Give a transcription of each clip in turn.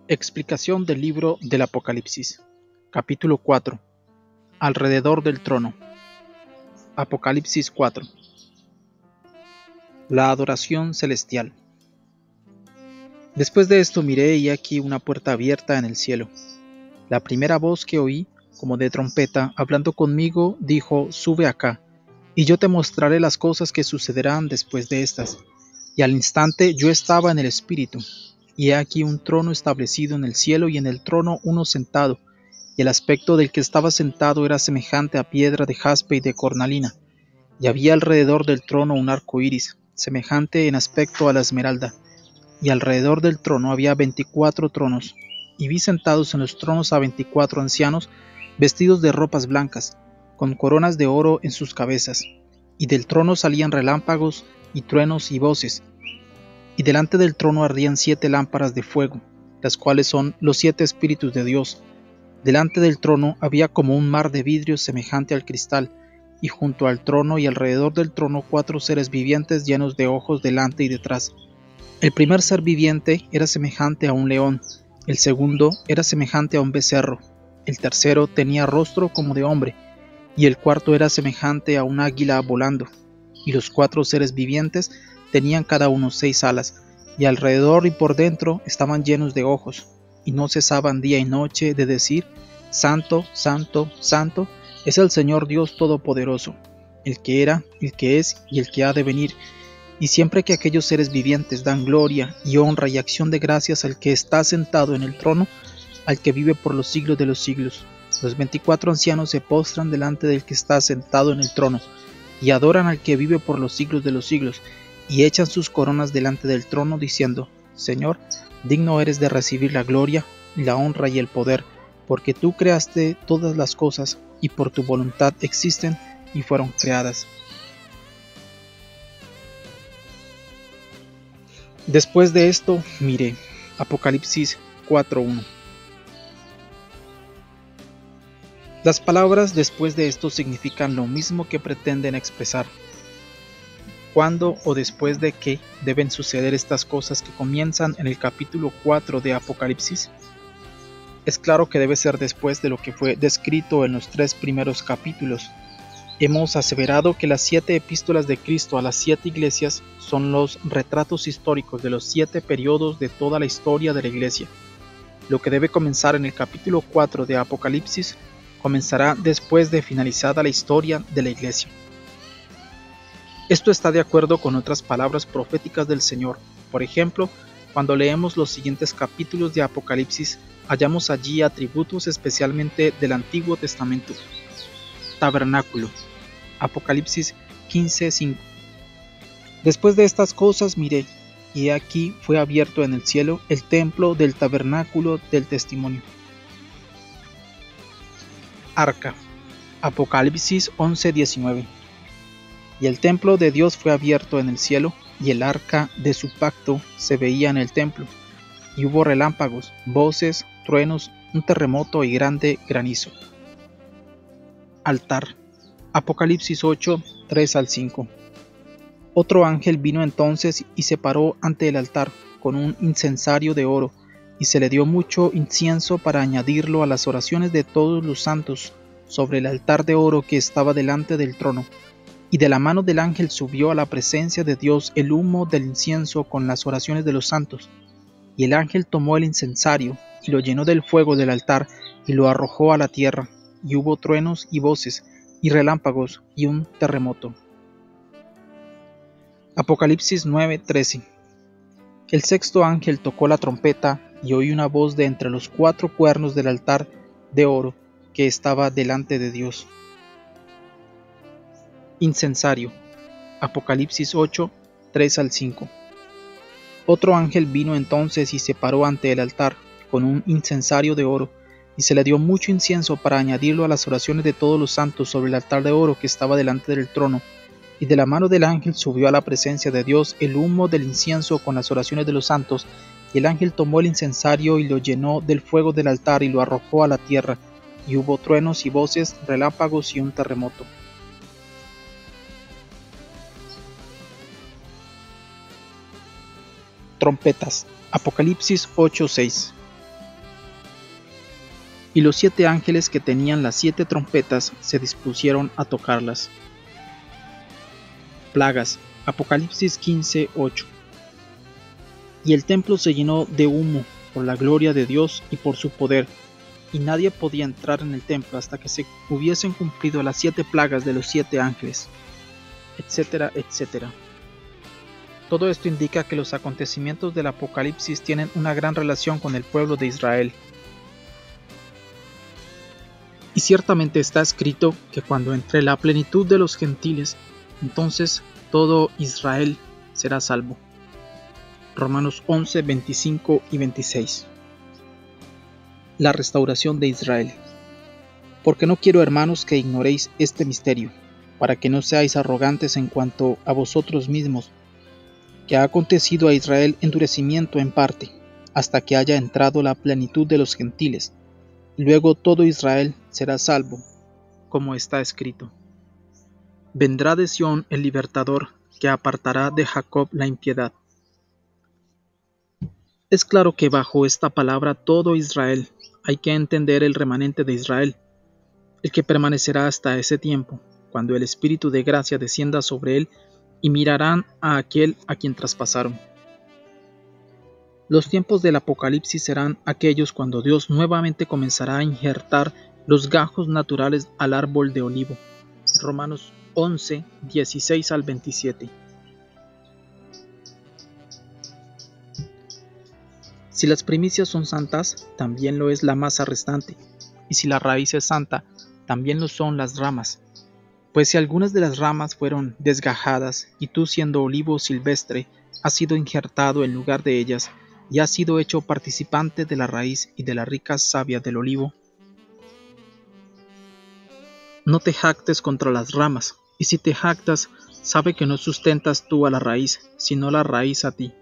Explicación del libro del Apocalipsis. Capítulo 4. Alrededor del trono. Apocalipsis 4. La adoración celestial. Después de esto miré y aquí una puerta abierta en el cielo. La primera voz que oí, como de trompeta, hablando conmigo, dijo: Sube acá, y yo te mostraré las cosas que sucederán después de estas. Y al instante yo estaba en el Espíritu, y he aquí un trono establecido en el cielo, y en el trono uno sentado, y el aspecto del que estaba sentado era semejante a piedra de jaspe y de cornalina, y había alrededor del trono un arco iris, semejante en aspecto a la esmeralda, y alrededor del trono había 24 tronos, y vi sentados en los tronos a 24 ancianos, vestidos de ropas blancas, con coronas de oro en sus cabezas, y del trono salían relámpagos, y truenos y voces, y delante del trono ardían 7 lámparas de fuego, las cuales son los 7 espíritus de Dios. Delante del trono había como un mar de vidrio semejante al cristal, y junto al trono y alrededor del trono 4 seres vivientes llenos de ojos delante y detrás. El primer ser viviente era semejante a un león, el segundo era semejante a un becerro, el tercero tenía rostro como de hombre, y el cuarto era semejante a un águila volando, y los 4 seres vivientes tenían cada uno 6 alas, y alrededor y por dentro estaban llenos de ojos, y no cesaban día y noche de decir: Santo, Santo, Santo, es el Señor Dios Todopoderoso, el que era, el que es y el que ha de venir. Y siempre que aquellos seres vivientes dan gloria y honra y acción de gracias al que está sentado en el trono, al que vive por los siglos de los siglos, los 24 ancianos se postran delante del que está sentado en el trono, y adoran al que vive por los siglos de los siglos, y echan sus coronas delante del trono, diciendo: Señor, digno eres de recibir la gloria, la honra y el poder, porque tú creaste todas las cosas, y por tu voluntad existen y fueron creadas. Después de esto, miré. Apocalipsis 4:1. Las palabras después de esto significan lo mismo que pretenden expresar. ¿Cuándo o después de qué deben suceder estas cosas que comienzan en el capítulo 4 de Apocalipsis? Es claro que debe ser después de lo que fue descrito en los 3 primeros capítulos. Hemos aseverado que las 7 epístolas de Cristo a las 7 iglesias son los retratos históricos de los 7 periodos de toda la historia de la iglesia. Lo que debe comenzar en el capítulo 4 de Apocalipsis comenzará después de finalizada la historia de la iglesia. Esto está de acuerdo con otras palabras proféticas del Señor. Por ejemplo, cuando leemos los siguientes capítulos de Apocalipsis, hallamos allí atributos especialmente del Antiguo Testamento. Tabernáculo. Apocalipsis 15:5. Después de estas cosas miré, y aquí fue abierto en el cielo el templo del tabernáculo del testimonio. Arca. Apocalipsis 11:19. Y el templo de Dios fue abierto en el cielo, y el arca de su pacto se veía en el templo, y hubo relámpagos, voces, truenos, un terremoto y grande granizo. Altar. Apocalipsis 8, 3-5. Otro ángel vino entonces y se paró ante el altar con un incensario de oro, y se le dio mucho incienso para añadirlo a las oraciones de todos los santos sobre el altar de oro que estaba delante del trono. Y de la mano del ángel subió a la presencia de Dios el humo del incienso con las oraciones de los santos. Y el ángel tomó el incensario y lo llenó del fuego del altar y lo arrojó a la tierra, y hubo truenos y voces, y relámpagos y un terremoto. Apocalipsis 9:13. El sexto ángel tocó la trompeta, y oí una voz de entre los 4 cuernos del altar de oro que estaba delante de Dios. Incensario. Apocalipsis 8, 3-5. Otro ángel vino entonces y se paró ante el altar con un incensario de oro, y se le dio mucho incienso para añadirlo a las oraciones de todos los santos sobre el altar de oro que estaba delante del trono. Y de la mano del ángel subió a la presencia de Dios el humo del incienso con las oraciones de los santos, y el ángel tomó el incensario y lo llenó del fuego del altar y lo arrojó a la tierra, y hubo truenos y voces, relámpagos y un terremoto. Trompetas. Apocalipsis 8:6. Y los 7 ángeles que tenían las 7 trompetas se dispusieron a tocarlas. Plagas. Apocalipsis 15:8. Y el templo se llenó de humo por la gloria de Dios y por su poder, y nadie podía entrar en el templo hasta que se hubiesen cumplido las 7 plagas de los 7 ángeles, etcétera, etcétera. Todo esto indica que los acontecimientos del Apocalipsis tienen una gran relación con el pueblo de Israel. Y ciertamente está escrito que cuando entre la plenitud de los gentiles, entonces todo Israel será salvo. Romanos 11, 25 y 26. La restauración de Israel. Porque no quiero, hermanos, que ignoréis este misterio, para que no seáis arrogantes en cuanto a vosotros mismos, que ha acontecido a Israel endurecimiento en parte, hasta que haya entrado la plenitud de los gentiles, y luego todo Israel será salvo, como está escrito. Vendrá de Sión el libertador, que apartará de Jacob la impiedad. Es claro que bajo esta palabra todo Israel hay que entender el remanente de Israel, el que permanecerá hasta ese tiempo, cuando el Espíritu de gracia descienda sobre él y mirarán a aquel a quien traspasaron. Los tiempos del Apocalipsis serán aquellos cuando Dios nuevamente comenzará a injertar los gajos naturales al árbol de olivo. Romanos 11, 16 al 27. Si las primicias son santas, también lo es la masa restante, y si la raíz es santa, también lo son las ramas. Pues si algunas de las ramas fueron desgajadas, y tú siendo olivo silvestre, has sido injertado en lugar de ellas, y has sido hecho participante de la raíz y de la rica savia del olivo, no te jactes contra las ramas, y si te jactas, sabe que no sustentas tú a la raíz, sino la raíz a ti.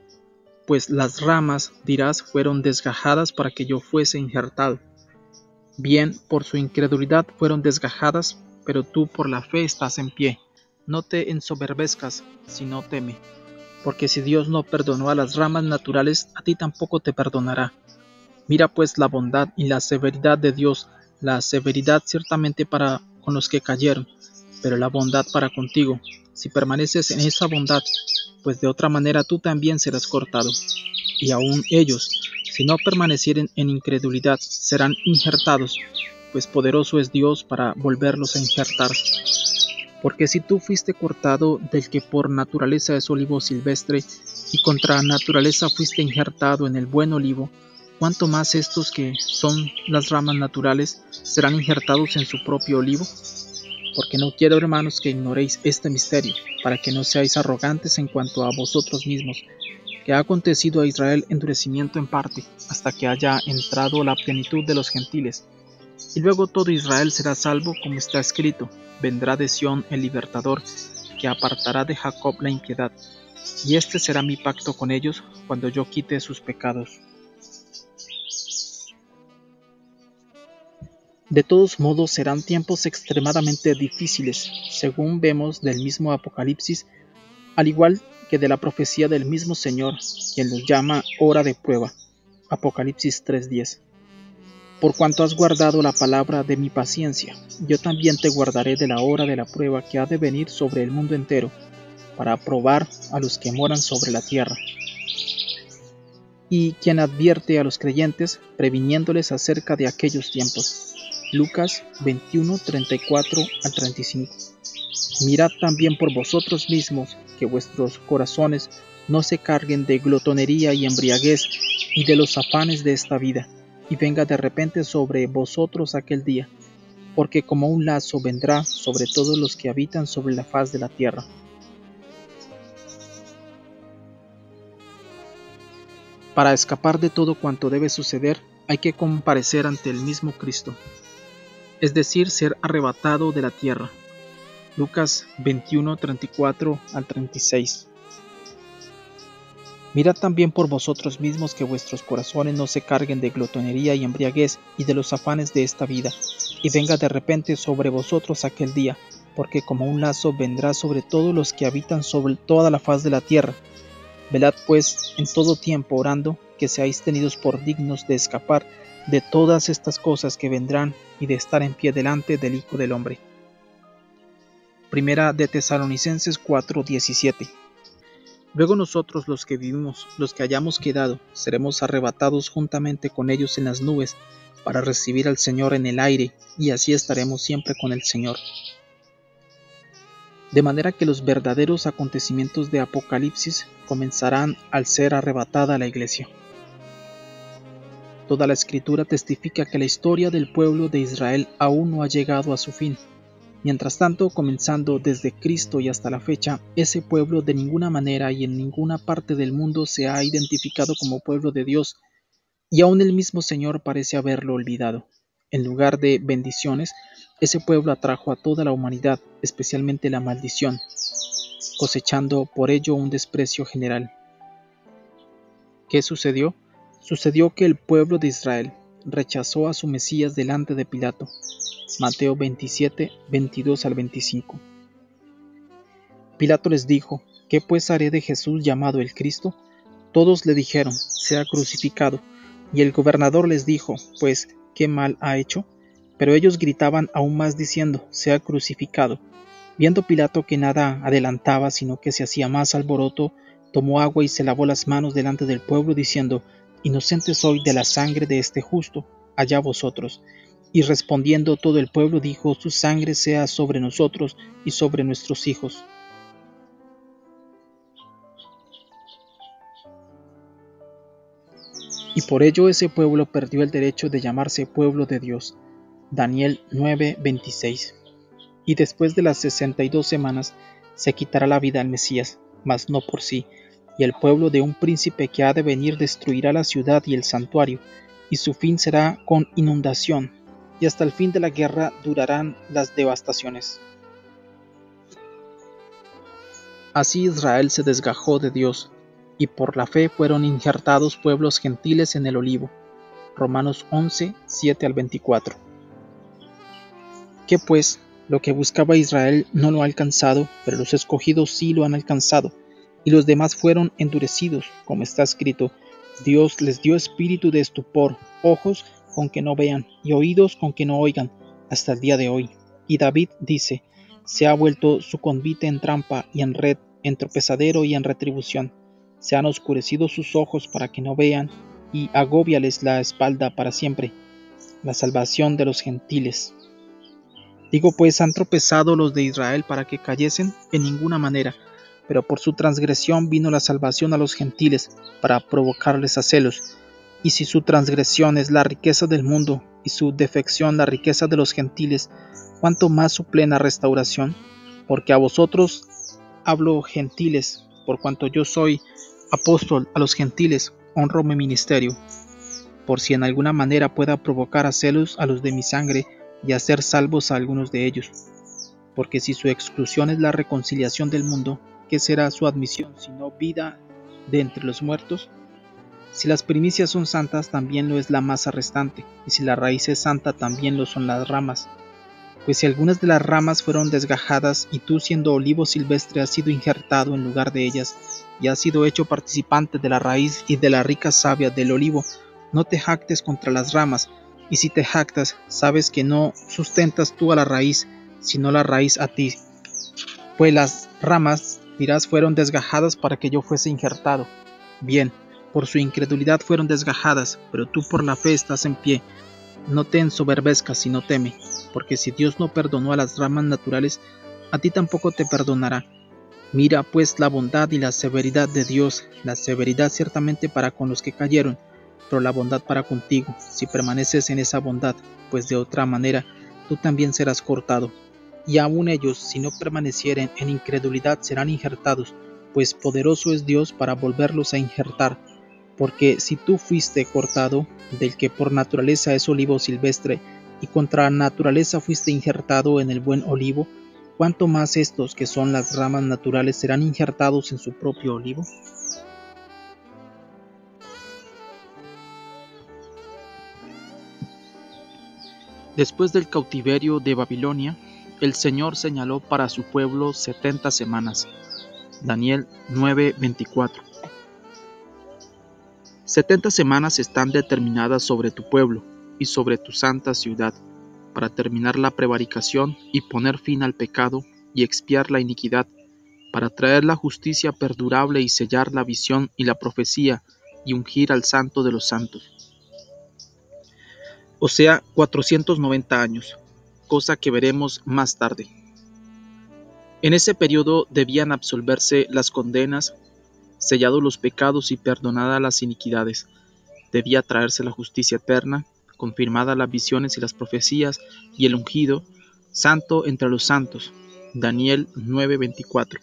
Pues las ramas, dirás, fueron desgajadas para que yo fuese injertado. Bien, por su incredulidad fueron desgajadas, pero tú por la fe estás en pie. No te ensoberbezcas, sino teme. Porque si Dios no perdonó a las ramas naturales, a ti tampoco te perdonará. Mira pues la bondad y la severidad de Dios, la severidad ciertamente para con los que cayeron, pero la bondad para contigo, si permaneces en esa bondad, pues de otra manera tú también serás cortado. Y aun ellos, si no permanecieren en incredulidad, serán injertados, pues poderoso es Dios para volverlos a injertar. Porque si tú fuiste cortado del que por naturaleza es olivo silvestre, y contra naturaleza fuiste injertado en el buen olivo, ¿cuánto más estos que son las ramas naturales serán injertados en su propio olivo? Porque no quiero, hermanos, que ignoréis este misterio, para que no seáis arrogantes en cuanto a vosotros mismos, que ha acontecido a Israel endurecimiento en parte, hasta que haya entrado la plenitud de los gentiles. Y luego todo Israel será salvo, como está escrito, vendrá de Sión el libertador, que apartará de Jacob la impiedad. Y este será mi pacto con ellos, cuando yo quite sus pecados. De todos modos serán tiempos extremadamente difíciles, según vemos del mismo Apocalipsis, al igual que de la profecía del mismo Señor, quien los llama hora de prueba. Apocalipsis 3:10. Por cuanto has guardado la palabra de mi paciencia, yo también te guardaré de la hora de la prueba que ha de venir sobre el mundo entero, para probar a los que moran sobre la tierra. Y quien advierte a los creyentes, previniéndoles acerca de aquellos tiempos. Lucas 21, 34 al 35. Mirad también por vosotros mismos, que vuestros corazones no se carguen de glotonería y embriaguez, y de los afanes de esta vida, y venga de repente sobre vosotros aquel día, porque como un lazo vendrá sobre todos los que habitan sobre la faz de la tierra. Para escapar de todo cuanto debe suceder, hay que comparecer ante el mismo Cristo, es decir, ser arrebatado de la tierra. Lucas 21, 34 al 36. Mirad también por vosotros mismos que vuestros corazones no se carguen de glotonería y embriaguez y de los afanes de esta vida, y venga de repente sobre vosotros aquel día, porque como un lazo vendrá sobre todos los que habitan sobre toda la faz de la tierra. Velad pues en todo tiempo orando, que seáis tenidos por dignos de escapar de todas estas cosas que vendrán y de estar en pie delante del Hijo del Hombre. Primera de Tesalonicenses 4:17. Luego nosotros los que vivimos, los que hayamos quedado, seremos arrebatados juntamente con ellos en las nubes para recibir al Señor en el aire, y así estaremos siempre con el Señor. De manera que los verdaderos acontecimientos de Apocalipsis comenzarán al ser arrebatada la iglesia. Toda la Escritura testifica que la historia del pueblo de Israel aún no ha llegado a su fin. Mientras tanto, comenzando desde Cristo y hasta la fecha, ese pueblo de ninguna manera y en ninguna parte del mundo se ha identificado como pueblo de Dios, y aún el mismo Señor parece haberlo olvidado. En lugar de bendiciones, ese pueblo atrajo a toda la humanidad, especialmente la maldición, cosechando por ello un desprecio general. ¿Qué sucedió? Sucedió que el pueblo de Israel rechazó a su Mesías delante de Pilato. Mateo 27, 22 al 25. Pilato les dijo: ¿Qué pues haré de Jesús llamado el Cristo? Todos le dijeron: sea crucificado. Y el gobernador les dijo: pues, ¿qué mal ha hecho? Pero ellos gritaban aún más diciendo: sea crucificado. Viendo Pilato que nada adelantaba, sino que se hacía más alboroto, tomó agua y se lavó las manos delante del pueblo, diciendo: inocente soy de la sangre de este justo, allá vosotros. Y respondiendo todo el pueblo dijo: su sangre sea sobre nosotros y sobre nuestros hijos. Y por ello ese pueblo perdió el derecho de llamarse pueblo de Dios. Daniel 9:26. Y después de las 62 semanas se quitará la vida al Mesías, mas no por sí, y el pueblo de un príncipe que ha de venir destruirá la ciudad y el santuario, y su fin será con inundación, y hasta el fin de la guerra durarán las devastaciones. Así Israel se desgajó de Dios, y por la fe fueron injertados pueblos gentiles en el olivo. Romanos 11, 7 al 24. ¿Qué pues? Lo que buscaba Israel no lo ha alcanzado, pero los escogidos sí lo han alcanzado, y los demás fueron endurecidos, como está escrito: Dios les dio espíritu de estupor, ojos con que no vean, y oídos con que no oigan, hasta el día de hoy. Y David dice: se ha vuelto su convite en trampa y en red, en tropezadero y en retribución. Se han oscurecido sus ojos para que no vean, y agóbiales la espalda para siempre. La salvación de los gentiles. Digo pues, ¿han tropezado los de Israel para que cayesen? En ninguna manera, pero por su transgresión vino la salvación a los gentiles, para provocarles a celos. Y si su transgresión es la riqueza del mundo, y su defección la riqueza de los gentiles, ¿cuánto más su plena restauración? Porque a vosotros hablo, gentiles, por cuanto yo soy apóstol a los gentiles, honro mi ministerio, por si en alguna manera pueda provocar a celos a los de mi sangre, y hacer salvos a algunos de ellos. Porque si su exclusión es la reconciliación del mundo, ¿qué será su admisión sino vida de entre los muertos? Si las primicias son santas, también lo es la masa restante, y si la raíz es santa, también lo son las ramas. Pues si algunas de las ramas fueron desgajadas, y tú siendo olivo silvestre has sido injertado en lugar de ellas, y has sido hecho participante de la raíz y de la rica savia del olivo, no te jactes contra las ramas. Y si te jactas, sabes que no sustentas tú a la raíz, sino la raíz a ti. Pues las ramas, dirás, fueron desgajadas para que yo fuese injertado. Bien, por su incredulidad fueron desgajadas, pero tú por la fe estás en pie. No te ensoberbezcas, sino teme, porque si Dios no perdonó a las ramas naturales, a ti tampoco te perdonará. Mira pues la bondad y la severidad de Dios, la severidad ciertamente para con los que cayeron, pero la bondad para contigo, si permaneces en esa bondad, pues de otra manera tú también serás cortado. Y aun ellos, si no permanecieren en incredulidad, serán injertados, pues poderoso es Dios para volverlos a injertar. Porque si tú fuiste cortado, del que por naturaleza es olivo silvestre, y contra naturaleza fuiste injertado en el buen olivo, ¿cuánto más estos que son las ramas naturales serán injertados en su propio olivo? Después del cautiverio de Babilonia, el Señor señaló para su pueblo 70 semanas. Daniel 9:24. 70 semanas están determinadas sobre tu pueblo, y sobre tu santa ciudad, para terminar la prevaricación y poner fin al pecado y expiar la iniquidad, para traer la justicia perdurable y sellar la visión y la profecía y ungir al santo de los santos. O sea, 490 años, cosa que veremos más tarde. En ese periodo debían absolverse las condenas, sellados los pecados y perdonadas las iniquidades. Debía traerse la justicia eterna, confirmadas las visiones y las profecías, y el ungido, santo entre los santos. Daniel 9:24.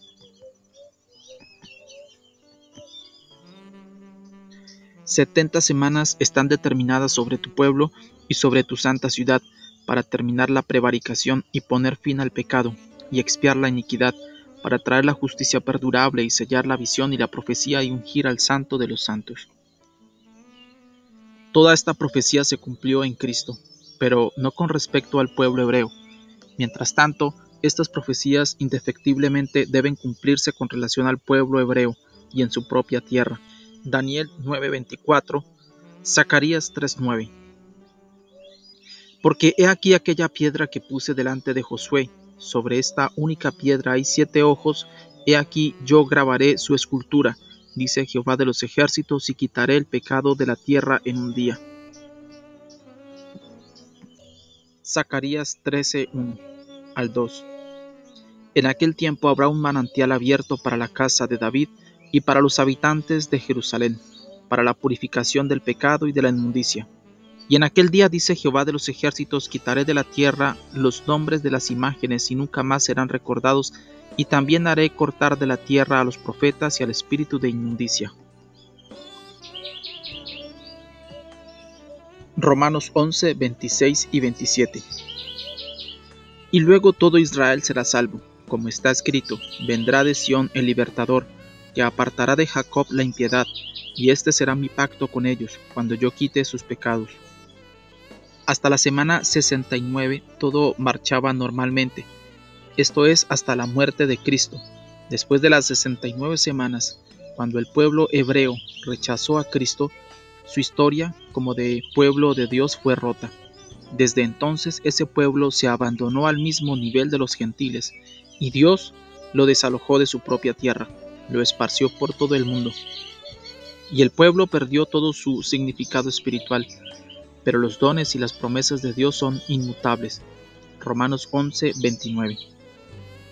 «70 semanas están determinadas sobre tu pueblo y sobre tu santa ciudad, para terminar la prevaricación y poner fin al pecado, y expiar la iniquidad, para traer la justicia perdurable y sellar la visión y la profecía y ungir al santo de los santos». Toda esta profecía se cumplió en Cristo, pero no con respecto al pueblo hebreo. Mientras tanto, estas profecías indefectiblemente deben cumplirse con relación al pueblo hebreo y en su propia tierra. Daniel 9:24, Zacarías 3:9. Porque he aquí aquella piedra que puse delante de Josué, sobre esta única piedra hay 7 ojos, he aquí yo grabaré su escultura, dice Jehová de los ejércitos, y quitaré el pecado de la tierra en un día. Zacarías 13:1 al 2. En aquel tiempo habrá un manantial abierto para la casa de David y para los habitantes de Jerusalén, para la purificación del pecado y de la inmundicia. Y en aquel día, dice Jehová de los ejércitos, quitaré de la tierra los nombres de las imágenes y nunca más serán recordados, y también haré cortar de la tierra a los profetas y al espíritu de inmundicia. Romanos 11, 26 y 27. Y luego todo Israel será salvo, como está escrito: vendrá de Sión el libertador, que apartará de Jacob la impiedad, y este será mi pacto con ellos, cuando yo quite sus pecados. Hasta la semana 69 todo marchaba normalmente, esto es, hasta la muerte de Cristo. Después de las 69 semanas, cuando el pueblo hebreo rechazó a Cristo, su historia como de pueblo de Dios fue rota. Desde entonces ese pueblo se abandonó al mismo nivel de los gentiles, y Dios lo desalojó de su propia tierra, lo esparció por todo el mundo. Y el pueblo perdió todo su significado espiritual, pero los dones y las promesas de Dios son inmutables. Romanos 11, 29.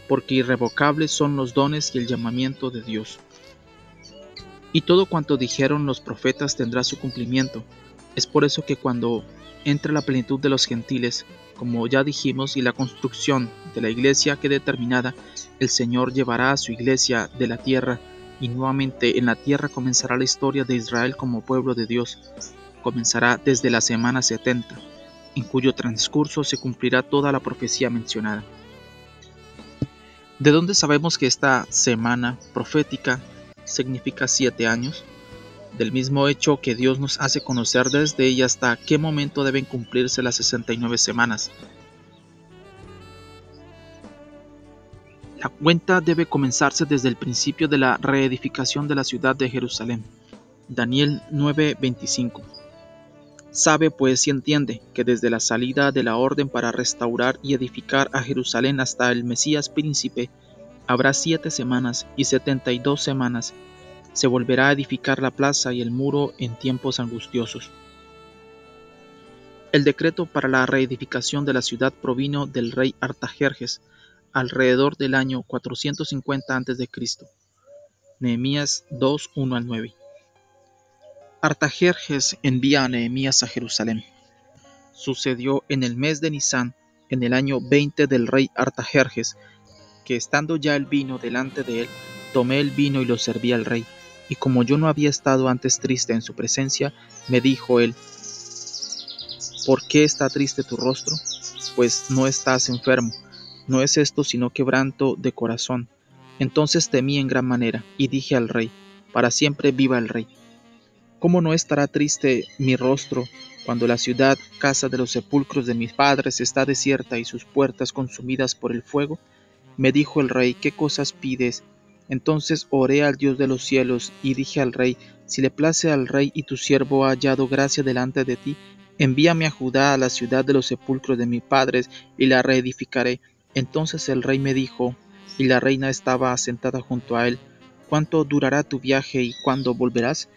Porque irrevocables son los dones y el llamamiento de Dios. Y todo cuanto dijeron los profetas tendrá su cumplimiento. Es por eso que cuando entre la plenitud de los gentiles, como ya dijimos, y la construcción de la iglesia quede terminada, el Señor llevará a su iglesia de la tierra, y nuevamente en la tierra comenzará la historia de Israel como pueblo de Dios. Comenzará desde la semana 70, en cuyo transcurso se cumplirá toda la profecía mencionada. ¿De dónde sabemos que esta semana profética significa 7 años? Del mismo hecho que Dios nos hace conocer desde ella hasta qué momento deben cumplirse las 69 semanas. La cuenta debe comenzarse desde el principio de la reedificación de la ciudad de Jerusalén. Daniel 9:25. Sabe pues y entiende que desde la salida de la orden para restaurar y edificar a Jerusalén hasta el Mesías príncipe habrá 7 semanas y 72 semanas. Se volverá a edificar la plaza y el muro en tiempos angustiosos. El decreto para la reedificación de la ciudad provino del rey Artajerjes alrededor del año 450 a.C. Nehemías 2, 1 al 9. Artajerjes envía a Nehemías a Jerusalén. Sucedió en el mes de Nisán, en el año 20 del rey Artajerjes, que estando ya el vino delante de él, tomé el vino y lo serví al rey. Y como yo no había estado antes triste en su presencia, me dijo él: ¿por qué está triste tu rostro? Pues no estás enfermo, no es esto sino quebranto de corazón. Entonces temí en gran manera, y dije al rey: para siempre viva el rey. ¿Cómo no estará triste mi rostro cuando la ciudad, casa de los sepulcros de mis padres, está desierta y sus puertas consumidas por el fuego? Me dijo el rey: ¿qué cosas pides? Entonces oré al Dios de los cielos y dije al rey: si le place al rey y tu siervo ha hallado gracia delante de ti, Envíame a Judá, a la ciudad de los sepulcros de mis padres, y la reedificaré. Entonces el rey me dijo, y la reina estaba sentada junto a él, ¿cuánto durará tu viaje y cuándo volverás?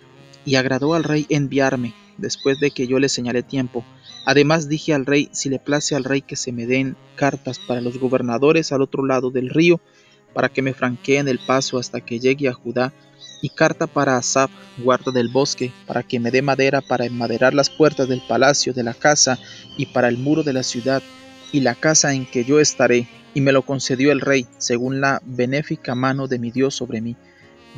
Y agradó al rey enviarme, después de que yo le señalé tiempo. Además dije al rey, si le place al rey que se me den cartas para los gobernadores al otro lado del río, para que me franqueen el paso hasta que llegue a Judá, y carta para Asaf, guarda del bosque, para que me dé madera para enmaderar las puertas del palacio, de la casa, y para el muro de la ciudad, y la casa en que yo estaré. Y me lo concedió el rey, según la benéfica mano de mi Dios sobre mí.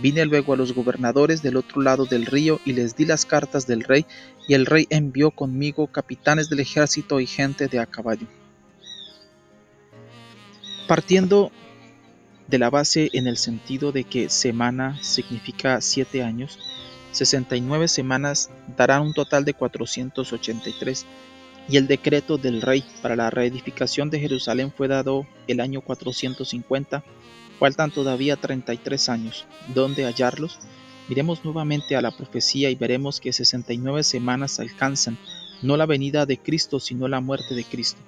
Vine luego a los gobernadores del otro lado del río y les di las cartas del rey, y el rey envió conmigo capitanes del ejército y gente de a caballo. Partiendo de la base en el sentido de que semana significa 7 años, 69 semanas darán un total de 483, y el decreto del rey para la reedificación de Jerusalén fue dado el año 450. Faltan todavía 33 años. ¿Dónde hallarlos? Miremos nuevamente a la profecía y veremos que 69 semanas alcanzan no la venida de Cristo, sino la muerte de Cristo.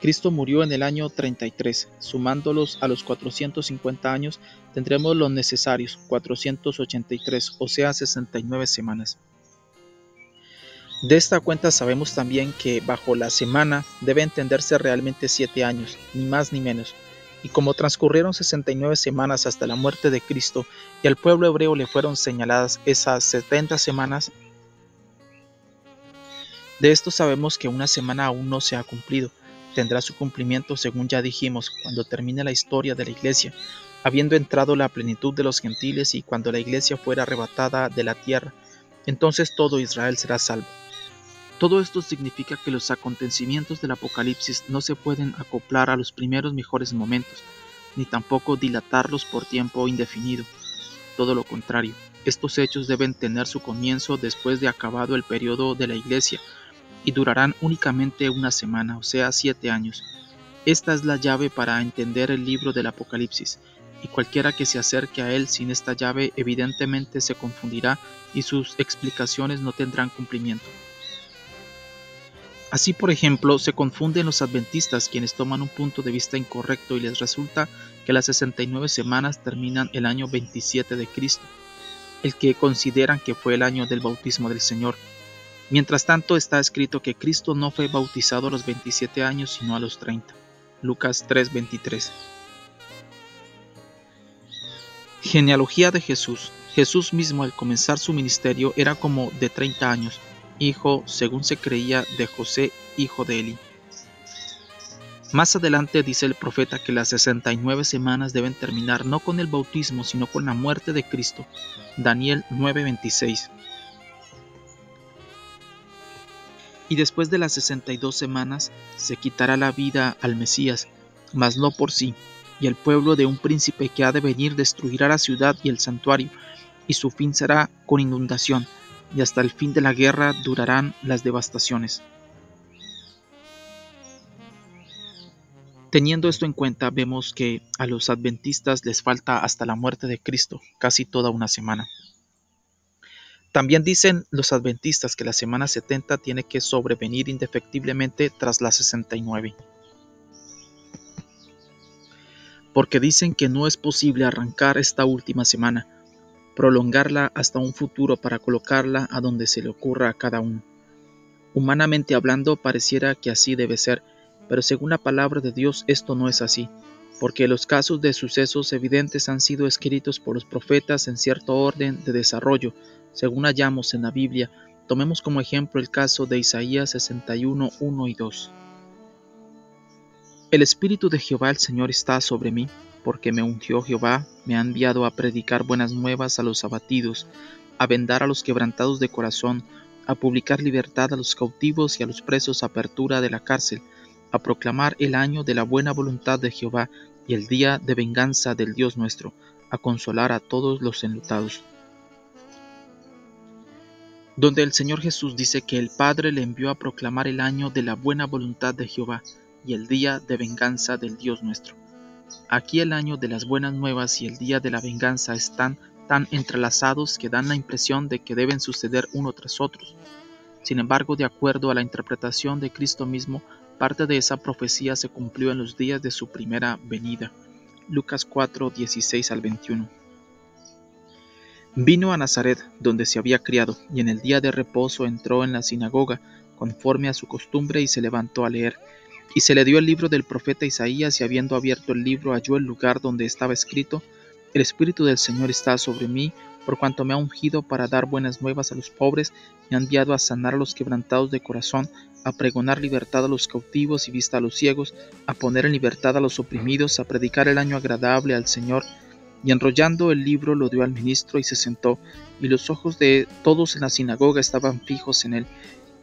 Cristo murió en el año 33. Sumándolos a los 450 años, tendremos los necesarios, 483, o sea, 69 semanas. De esta cuenta sabemos también que bajo la semana debe entenderse realmente 7 años, ni más ni menos. Y como transcurrieron 69 semanas hasta la muerte de Cristo, y al pueblo hebreo le fueron señaladas esas 70 semanas, de esto sabemos que una semana aún no se ha cumplido. Tendrá su cumplimiento, según ya dijimos, cuando termine la historia de la iglesia, habiendo entrado la plenitud de los gentiles y cuando la iglesia fuera arrebatada de la tierra. Entonces todo Israel será salvo. Todo esto significa que los acontecimientos del Apocalipsis no se pueden acoplar a los primeros mejores momentos, ni tampoco dilatarlos por tiempo indefinido. Todo lo contrario, estos hechos deben tener su comienzo después de acabado el periodo de la iglesia, y durarán únicamente una semana, o sea, 7 años. Esta es la llave para entender el libro del Apocalipsis, y cualquiera que se acerque a él sin esta llave evidentemente se confundirá y sus explicaciones no tendrán cumplimiento. Así, por ejemplo, se confunden los adventistas, quienes toman un punto de vista incorrecto y les resulta que las 69 semanas terminan el año 27 de Cristo, el que consideran que fue el año del bautismo del Señor. Mientras tanto, está escrito que Cristo no fue bautizado a los 27 años, sino a los 30. Lucas 3:23. Genealogía de Jesús. Jesús mismo al comenzar su ministerio era como de 30 años, hijo, según se creía, de José, hijo de Eli. Más adelante dice el profeta que las 69 semanas deben terminar no con el bautismo, sino con la muerte de Cristo. Daniel 9:26. Y después de las 62 semanas se quitará la vida al Mesías, mas no por sí, y el pueblo de un príncipe que ha de venir destruirá la ciudad y el santuario, y su fin será con inundación, y hasta el fin de la guerra durarán las devastaciones. Teniendo esto en cuenta, vemos que a los adventistas les falta hasta la muerte de Cristo, casi toda una semana. También dicen los adventistas que la semana 70 tiene que sobrevenir indefectiblemente tras la 69. Porque dicen que no es posible arrancar esta última semana, prolongarla hasta un futuro para colocarla a donde se le ocurra a cada uno. Humanamente hablando, pareciera que así debe ser, pero según la palabra de Dios esto no es así, porque los casos de sucesos evidentes han sido escritos por los profetas en cierto orden de desarrollo, según hallamos en la Biblia. Tomemos como ejemplo el caso de Isaías 61, 1 y 2. El Espíritu de Jehová el Señor está sobre mí, porque me ungió Jehová, me ha enviado a predicar buenas nuevas a los abatidos, a vendar a los quebrantados de corazón, a publicar libertad a los cautivos y a los presos apertura de la cárcel, a proclamar el año de la buena voluntad de Jehová y el día de venganza del Dios nuestro, a consolar a todos los enlutados. Donde el Señor Jesús dice que el Padre le envió a proclamar el año de la buena voluntad de Jehová y el día de venganza del Dios nuestro. Aquí el año de las buenas nuevas y el día de la venganza están tan entrelazados que dan la impresión de que deben suceder uno tras otro. Sin embargo, de acuerdo a la interpretación de Cristo mismo, parte de esa profecía se cumplió en los días de su primera venida. Lucas 4, 16 al 21. Vino a Nazaret, donde se había criado, y en el día de reposo entró en la sinagoga, conforme a su costumbre, y se levantó a leer. Y se le dio el libro del profeta Isaías, y habiendo abierto el libro, halló el lugar donde estaba escrito: El Espíritu del Señor está sobre mí, por cuanto me ha ungido para dar buenas nuevas a los pobres, me ha enviado a sanar a los quebrantados de corazón, a pregonar libertad a los cautivos y vista a los ciegos, a poner en libertad a los oprimidos, a predicar el año agradable al Señor. Y enrollando el libro lo dio al ministro y se sentó, y los ojos de todos en la sinagoga estaban fijos en él.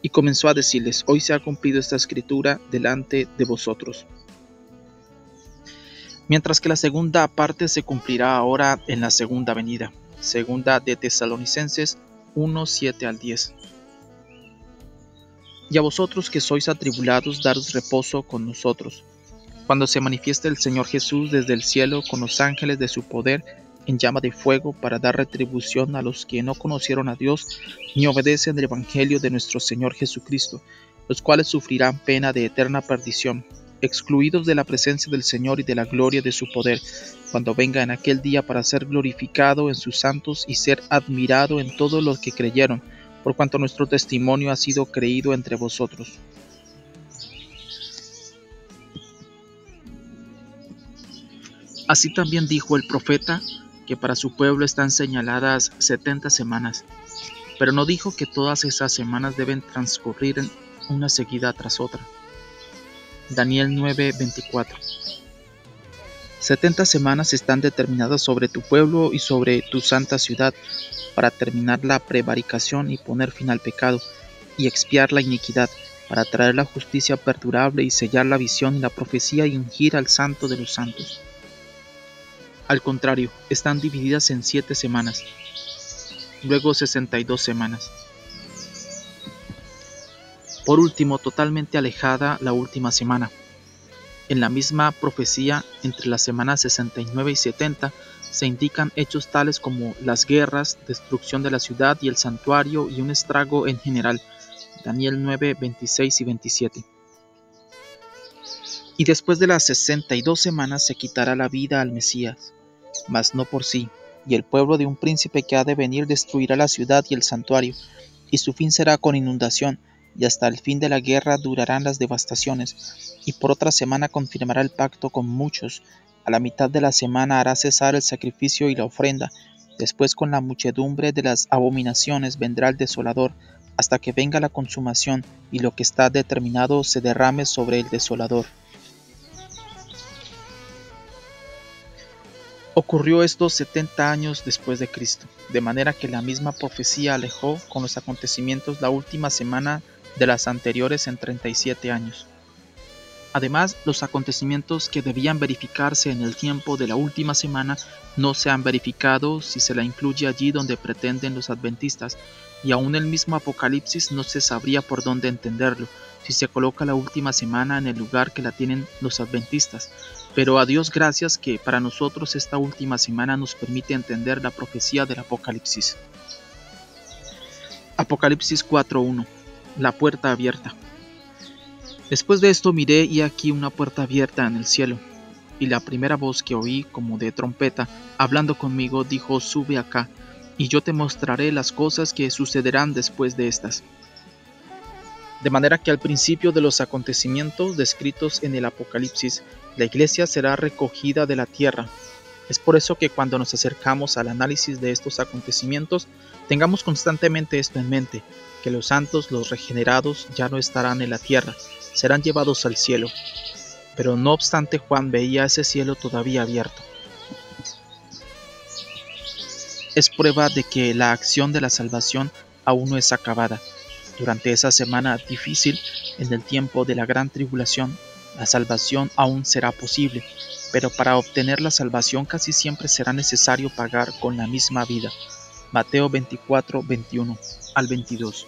Y comenzó a decirles: Hoy se ha cumplido esta escritura delante de vosotros. Mientras que la segunda parte se cumplirá ahora en la segunda venida. Segunda de Tesalonicenses 1, 7 al 10. Y a vosotros que sois atribulados, daros reposo con nosotros, cuando se manifieste el Señor Jesús desde el cielo con los ángeles de su poder en llama de fuego, para dar retribución a los que no conocieron a Dios ni obedecen el Evangelio de nuestro Señor Jesucristo, los cuales sufrirán pena de eterna perdición, excluidos de la presencia del Señor y de la gloria de su poder, cuando venga en aquel día para ser glorificado en sus santos y ser admirado en todos los que creyeron, por cuanto nuestro testimonio ha sido creído entre vosotros. Así también dijo el profeta, que para su pueblo están señaladas 70 semanas, pero no dijo que todas esas semanas deben transcurrir una seguida tras otra. Daniel 9:24. 70 semanas están determinadas sobre tu pueblo y sobre tu santa ciudad, para terminar la prevaricación y poner fin al pecado, y expiar la iniquidad, para traer la justicia perdurable y sellar la visión y la profecía y ungir al santo de los santos. Al contrario, están divididas en 7 semanas, luego 62 semanas. Por último, totalmente alejada la última semana. En la misma profecía, entre las semanas 69 y 70, se indican hechos tales como las guerras, destrucción de la ciudad y el santuario y un estrago en general. Daniel 9, 26 y 27. Y después de las 62 semanas se quitará la vida al Mesías, mas no por sí, y el pueblo de un príncipe que ha de venir destruirá la ciudad y el santuario, y su fin será con inundación, y hasta el fin de la guerra durarán las devastaciones, y por otra semana confirmará el pacto con muchos, a la mitad de la semana hará cesar el sacrificio y la ofrenda, después con la muchedumbre de las abominaciones vendrá el desolador, hasta que venga la consumación, y lo que está determinado se derrame sobre el desolador. Ocurrió esto 70 años después de Cristo, de manera que la misma profecía alejó con los acontecimientos la última semana de las anteriores en 37 años. Además, los acontecimientos que debían verificarse en el tiempo de la última semana no se han verificado si se la incluye allí donde pretenden los adventistas, y aún el mismo Apocalipsis no se sabría por dónde entenderlo, si se coloca la última semana en el lugar que la tienen los adventistas. Pero a Dios gracias que para nosotros esta última semana nos permite entender la profecía del Apocalipsis. Apocalipsis 4:1. La puerta abierta. Después de esto miré y aquí una puerta abierta en el cielo, y la primera voz que oí como de trompeta, hablando conmigo, dijo: Sube acá, y yo te mostraré las cosas que sucederán después de estas. De manera que al principio de los acontecimientos descritos en el Apocalipsis, la iglesia será recogida de la tierra. Es por eso que cuando nos acercamos al análisis de estos acontecimientos, tengamos constantemente esto en mente, que los santos, los regenerados, ya no estarán en la tierra, serán llevados al cielo. Pero no obstante, Juan veía ese cielo todavía abierto. Es prueba de que la acción de la salvación aún no es acabada. Durante esa semana difícil, en el tiempo de la gran tribulación, la salvación aún será posible, pero para obtener la salvación casi siempre será necesario pagar con la misma vida. Mateo 24, 21 al 22.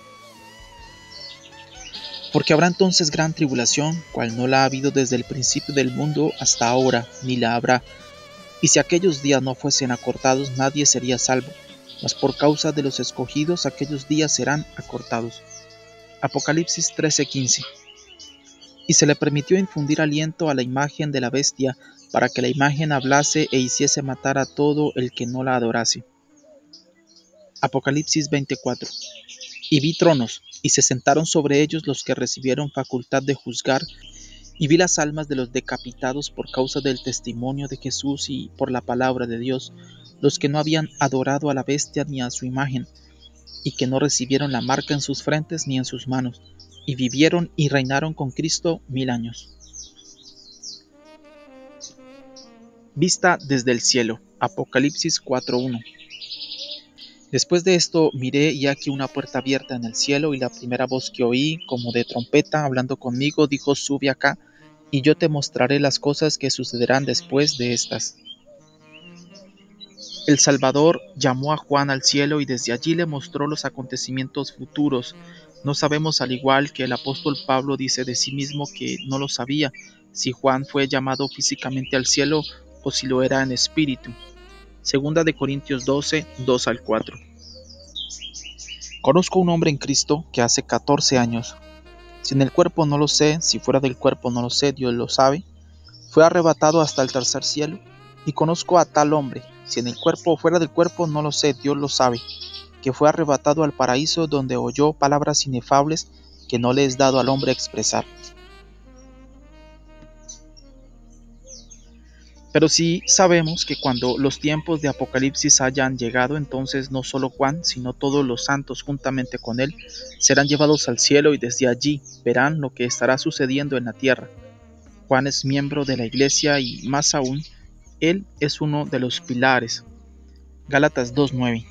Porque habrá entonces gran tribulación, cual no la ha habido desde el principio del mundo hasta ahora, ni la habrá. Y si aquellos días no fuesen acortados, nadie sería salvo, mas por causa de los escogidos aquellos días serán acortados. Apocalipsis 13:15. Y se le permitió infundir aliento a la imagen de la bestia, para que la imagen hablase e hiciese matar a todo el que no la adorase. Apocalipsis 24. Y vi tronos, y se sentaron sobre ellos los que recibieron facultad de juzgar, y vi las almas de los decapitados por causa del testimonio de Jesús y por la palabra de Dios, los que no habían adorado a la bestia ni a su imagen, y que no recibieron la marca en sus frentes ni en sus manos, y vivieron y reinaron con Cristo 1000 años. Vista desde el cielo. Apocalipsis 4:1. Después de esto miré y aquí una puerta abierta en el cielo, y la primera voz que oí, como de trompeta, hablando conmigo, dijo: sube acá, y yo te mostraré las cosas que sucederán después de estas. El Salvador llamó a Juan al cielo y desde allí le mostró los acontecimientos futuros. No sabemos, al igual que el apóstol Pablo dice de sí mismo que no lo sabía, si Juan fue llamado físicamente al cielo o si lo era en espíritu. Segunda de Corintios 12, 2-4. Conozco un hombre en Cristo que hace 14 años, si en el cuerpo no lo sé, si fuera del cuerpo no lo sé, Dios lo sabe, fue arrebatado hasta el tercer cielo, y conozco a tal hombre, si en el cuerpo o fuera del cuerpo no lo sé, Dios lo sabe, que fue arrebatado al paraíso, donde oyó palabras inefables que no le es dado al hombre expresar. Pero sí sabemos que cuando los tiempos de Apocalipsis hayan llegado, entonces no solo Juan, sino todos los santos juntamente con él, serán llevados al cielo y desde allí verán lo que estará sucediendo en la tierra. Juan es miembro de la iglesia y, más aún, él es uno de los pilares. Gálatas 2:9.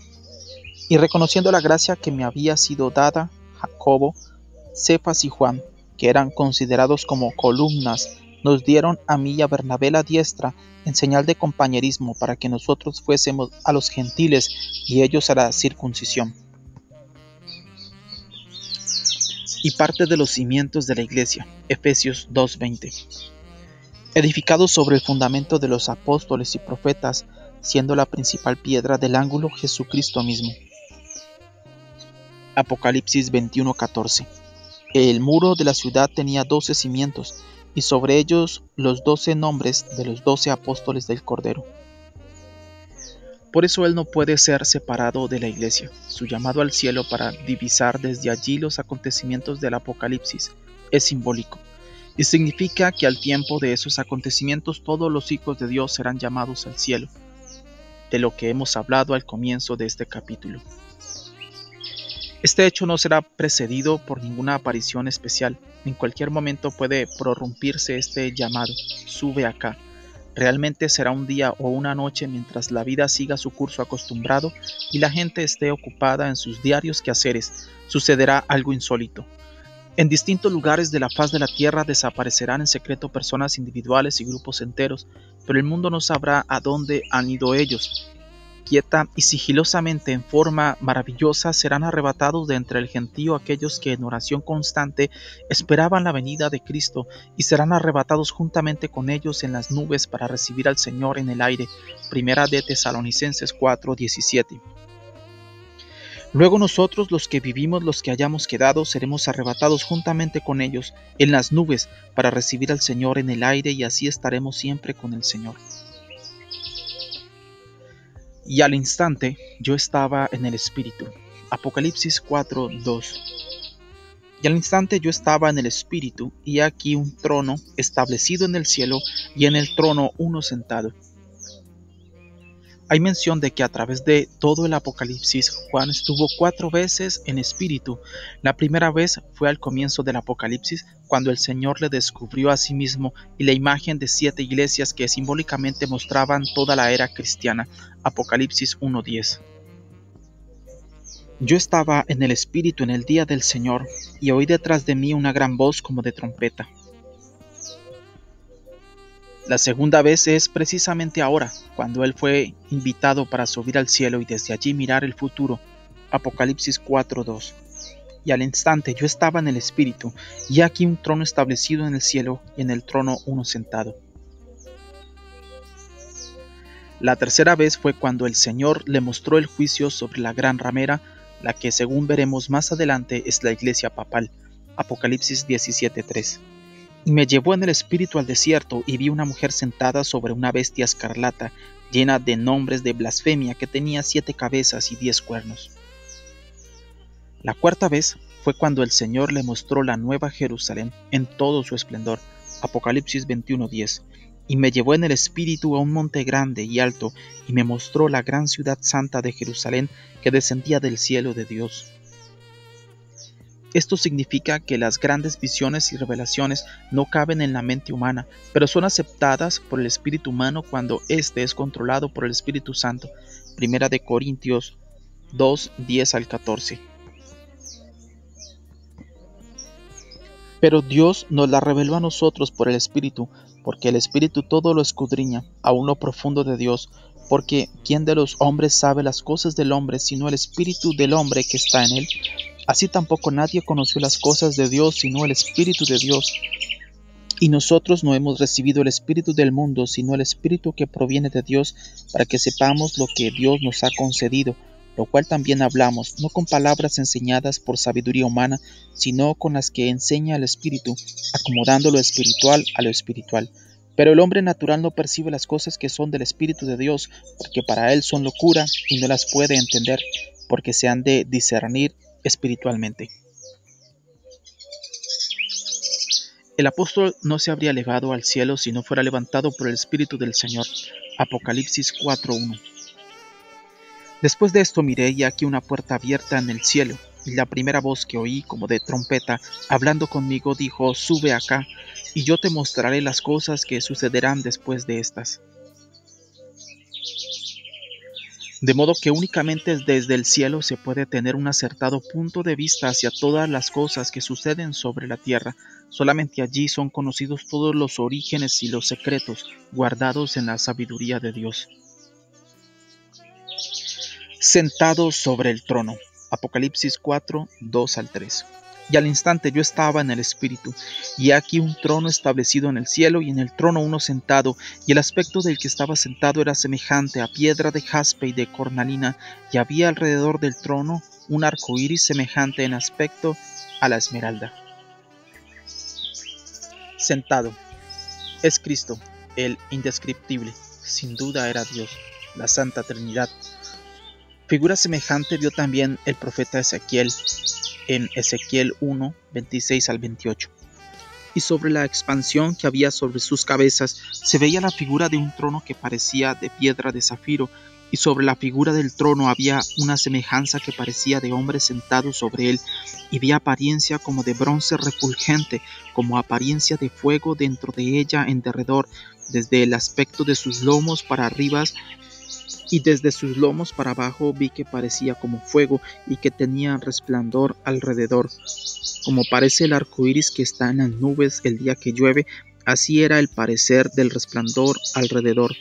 Y reconociendo la gracia que me había sido dada, Jacobo, Cefas y Juan, que eran considerados como columnas, nos dieron a mí y a Bernabé la diestra en señal de compañerismo, para que nosotros fuésemos a los gentiles y ellos a la circuncisión. Y parte de los cimientos de la iglesia. Efesios 2:20. Edificados sobre el fundamento de los apóstoles y profetas, siendo la principal piedra del ángulo Jesucristo mismo. Apocalipsis 21:14. El muro de la ciudad tenía 12 cimientos, y sobre ellos los 12 nombres de los 12 apóstoles del Cordero. Por eso él no puede ser separado de la iglesia. Su llamado al cielo para divisar desde allí los acontecimientos del Apocalipsis es simbólico, y significa que al tiempo de esos acontecimientos todos los hijos de Dios serán llamados al cielo, de lo que hemos hablado al comienzo de este capítulo. Este hecho no será precedido por ninguna aparición especial. En cualquier momento puede prorrumpirse este llamado: sube acá. Realmente será un día o una noche mientras la vida siga su curso acostumbrado y la gente esté ocupada en sus diarios quehaceres. Sucederá algo insólito. En distintos lugares de la faz de la tierra desaparecerán en secreto personas individuales y grupos enteros, pero el mundo no sabrá a dónde han ido ellos. Quieta y sigilosamente, en forma maravillosa, serán arrebatados de entre el gentío aquellos que en oración constante esperaban la venida de Cristo, y serán arrebatados juntamente con ellos en las nubes para recibir al Señor en el aire. Primera de Tesalonicenses 4:17. Luego nosotros, los que vivimos, los que hayamos quedado, seremos arrebatados juntamente con ellos en las nubes para recibir al Señor en el aire, y así estaremos siempre con el Señor. Y al instante yo estaba en el Espíritu. Apocalipsis 4:2. Y al instante yo estaba en el Espíritu, y aquí un trono establecido en el cielo, y en el trono uno sentado. Hay mención de que a través de todo el Apocalipsis, Juan estuvo 4 veces en espíritu. La primera vez fue al comienzo del Apocalipsis, cuando el Señor le descubrió a sí mismo y la imagen de 7 iglesias que simbólicamente mostraban toda la era cristiana. Apocalipsis 1:10. Yo estaba en el Espíritu en el día del Señor, y oí detrás de mí una gran voz como de trompeta. La segunda vez es precisamente ahora, cuando él fue invitado para subir al cielo y desde allí mirar el futuro. Apocalipsis 4:2. Y al instante yo estaba en el Espíritu, y aquí un trono establecido en el cielo, y en el trono uno sentado. La tercera vez fue cuando el Señor le mostró el juicio sobre la gran ramera, la que según veremos más adelante es la iglesia papal. Apocalipsis 17:3. Y me llevó en el espíritu al desierto y vi una mujer sentada sobre una bestia escarlata, llena de nombres de blasfemia, que tenía 7 cabezas y 10 cuernos. La cuarta vez fue cuando el Señor le mostró la nueva Jerusalén en todo su esplendor. Apocalipsis 21:10. Y me llevó en el espíritu a un monte grande y alto, y me mostró la gran ciudad santa de Jerusalén, que descendía del cielo de Dios. Esto significa que las grandes visiones y revelaciones no caben en la mente humana, pero son aceptadas por el espíritu humano cuando éste es controlado por el Espíritu Santo. Primera de Corintios 2:10-14. Pero Dios nos la reveló a nosotros por el Espíritu, porque el Espíritu todo lo escudriña, aún lo profundo de Dios, porque ¿quién de los hombres sabe las cosas del hombre, sino el Espíritu del hombre que está en él? Así tampoco nadie conoció las cosas de Dios, sino el Espíritu de Dios. Y nosotros no hemos recibido el Espíritu del mundo, sino el Espíritu que proviene de Dios, para que sepamos lo que Dios nos ha concedido, lo cual también hablamos, no con palabras enseñadas por sabiduría humana, sino con las que enseña el Espíritu, acomodando lo espiritual a lo espiritual. Pero el hombre natural no percibe las cosas que son del Espíritu de Dios, porque para él son locura y no las puede entender, porque se han de discernir espiritualmente. El apóstol no se habría elevado al cielo si no fuera levantado por el Espíritu del Señor. Apocalipsis 4:1. Después de esto miré y aquí una puerta abierta en el cielo, y la primera voz que oí, como de trompeta, hablando conmigo, dijo: Sube acá, y yo te mostraré las cosas que sucederán después de estas. De modo que únicamente desde el cielo se puede tener un acertado punto de vista hacia todas las cosas que suceden sobre la tierra. Solamente allí son conocidos todos los orígenes y los secretos guardados en la sabiduría de Dios. Sentado sobre el trono. Apocalipsis 4:2-3. Y al instante yo estaba en el Espíritu, y aquí un trono establecido en el cielo, y en el trono uno sentado, y el aspecto del que estaba sentado era semejante a piedra de jaspe y de cornalina, y había alrededor del trono un arco iris semejante en aspecto a la esmeralda. Sentado. Es Cristo, el indescriptible, sin duda era Dios, la Santa Trinidad. Figura semejante vio también el profeta Ezequiel en Ezequiel 1:26-28. Y sobre la expansión que había sobre sus cabezas se veía la figura de un trono que parecía de piedra de zafiro, y sobre la figura del trono había una semejanza que parecía de hombre sentado sobre él, y vi apariencia como de bronce refulgente, como apariencia de fuego dentro de ella en derredor, desde el aspecto de sus lomos para arriba, y desde sus lomos para abajo vi que parecía como fuego y que tenía resplandor alrededor. Como parece el arco iris que está en las nubes el día que llueve, así era el parecer del resplandor alrededor.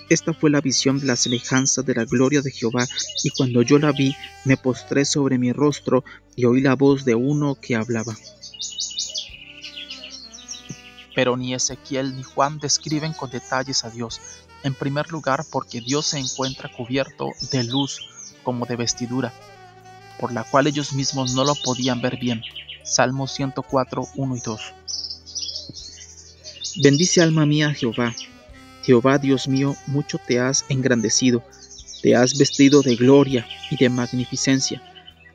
Esta fue la visión de la semejanza de la gloria de Jehová, y cuando yo la vi, me postré sobre mi rostro y oí la voz de uno que hablaba. Pero ni Ezequiel ni Juan describen con detalles a Dios. En primer lugar, porque Dios se encuentra cubierto de luz como de vestidura, por la cual ellos mismos no lo podían ver bien. Salmo 104:1-2. Bendice alma mía a Jehová. Jehová Dios mío, mucho te has engrandecido, te has vestido de gloria y de magnificencia,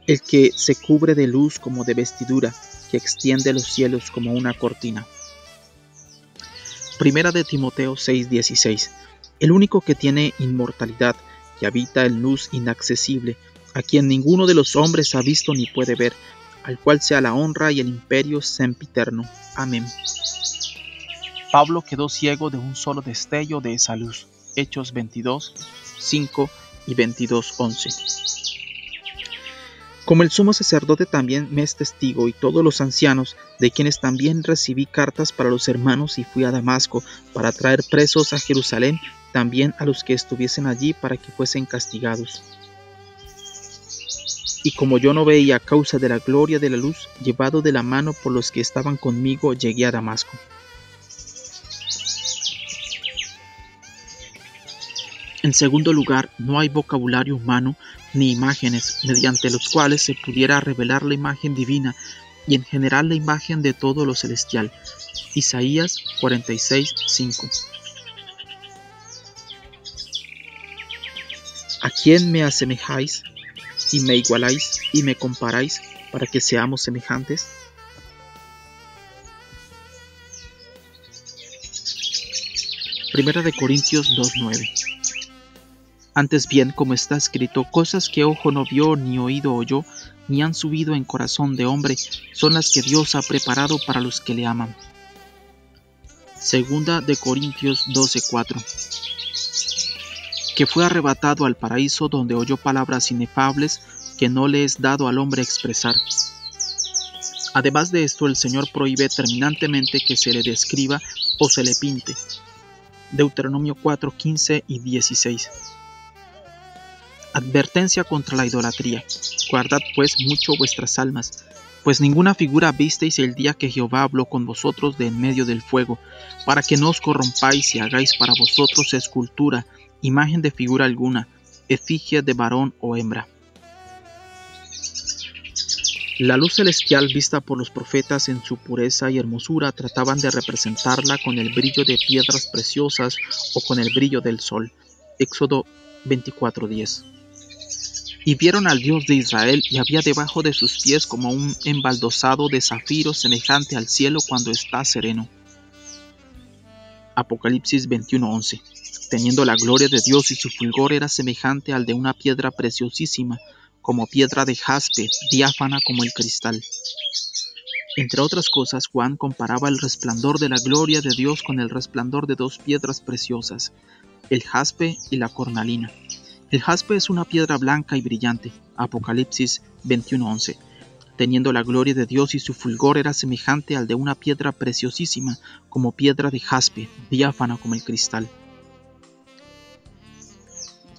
el que se cubre de luz como de vestidura, que extiende los cielos como una cortina. Primera de Timoteo 6:16. El único que tiene inmortalidad, que habita en luz inaccesible, a quien ninguno de los hombres ha visto ni puede ver, al cual sea la honra y el imperio sempiterno. Amén. Pablo quedó ciego de un solo destello de esa luz. Hechos 22:5 y 22:11. Como el sumo sacerdote también me es testigo, y todos los ancianos, de quienes también recibí cartas para los hermanos, y fui a Damasco para traer presos a Jerusalén, también a los que estuviesen allí para que fuesen castigados. Y como yo no veía a causa de la gloria de la luz, llevado de la mano por los que estaban conmigo, llegué a Damasco. En segundo lugar, no hay vocabulario humano ni imágenes mediante los cuales se pudiera revelar la imagen divina y en general la imagen de todo lo celestial. Isaías 46:5. ¿A quién me asemejáis y me igualáis y me comparáis para que seamos semejantes? Primera de Corintios 2:9. Antes bien, como está escrito, cosas que ojo no vio, ni oído oyó, ni han subido en corazón de hombre, son las que Dios ha preparado para los que le aman. Segunda de Corintios 12:4. Que fue arrebatado al paraíso donde oyó palabras inefables que no le es dado al hombre expresar. Además de esto, el Señor prohíbe terminantemente que se le describa o se le pinte. Deuteronomio 4:15 y 16. Advertencia contra la idolatría. Guardad pues mucho vuestras almas, pues ninguna figura visteis el día que Jehová habló con vosotros de en medio del fuego, para que no os corrompáis y hagáis para vosotros escultura, imagen de figura alguna, efigie de varón o hembra. La luz celestial vista por los profetas en su pureza y hermosura trataban de representarla con el brillo de piedras preciosas o con el brillo del sol. Éxodo 24:10. Y vieron al Dios de Israel, y había debajo de sus pies como un embaldosado de zafiro semejante al cielo cuando está sereno. Apocalipsis 21:11. Teniendo la gloria de Dios y su fulgor era semejante al de una piedra preciosísima, como piedra de jaspe, diáfana como el cristal. Entre otras cosas, Juan comparaba el resplandor de la gloria de Dios con el resplandor de dos piedras preciosas, el jaspe y la cornalina. El jaspe es una piedra blanca y brillante. Apocalipsis 21:11. Teniendo la gloria de Dios y su fulgor era semejante al de una piedra preciosísima, como piedra de jaspe, diáfana como el cristal.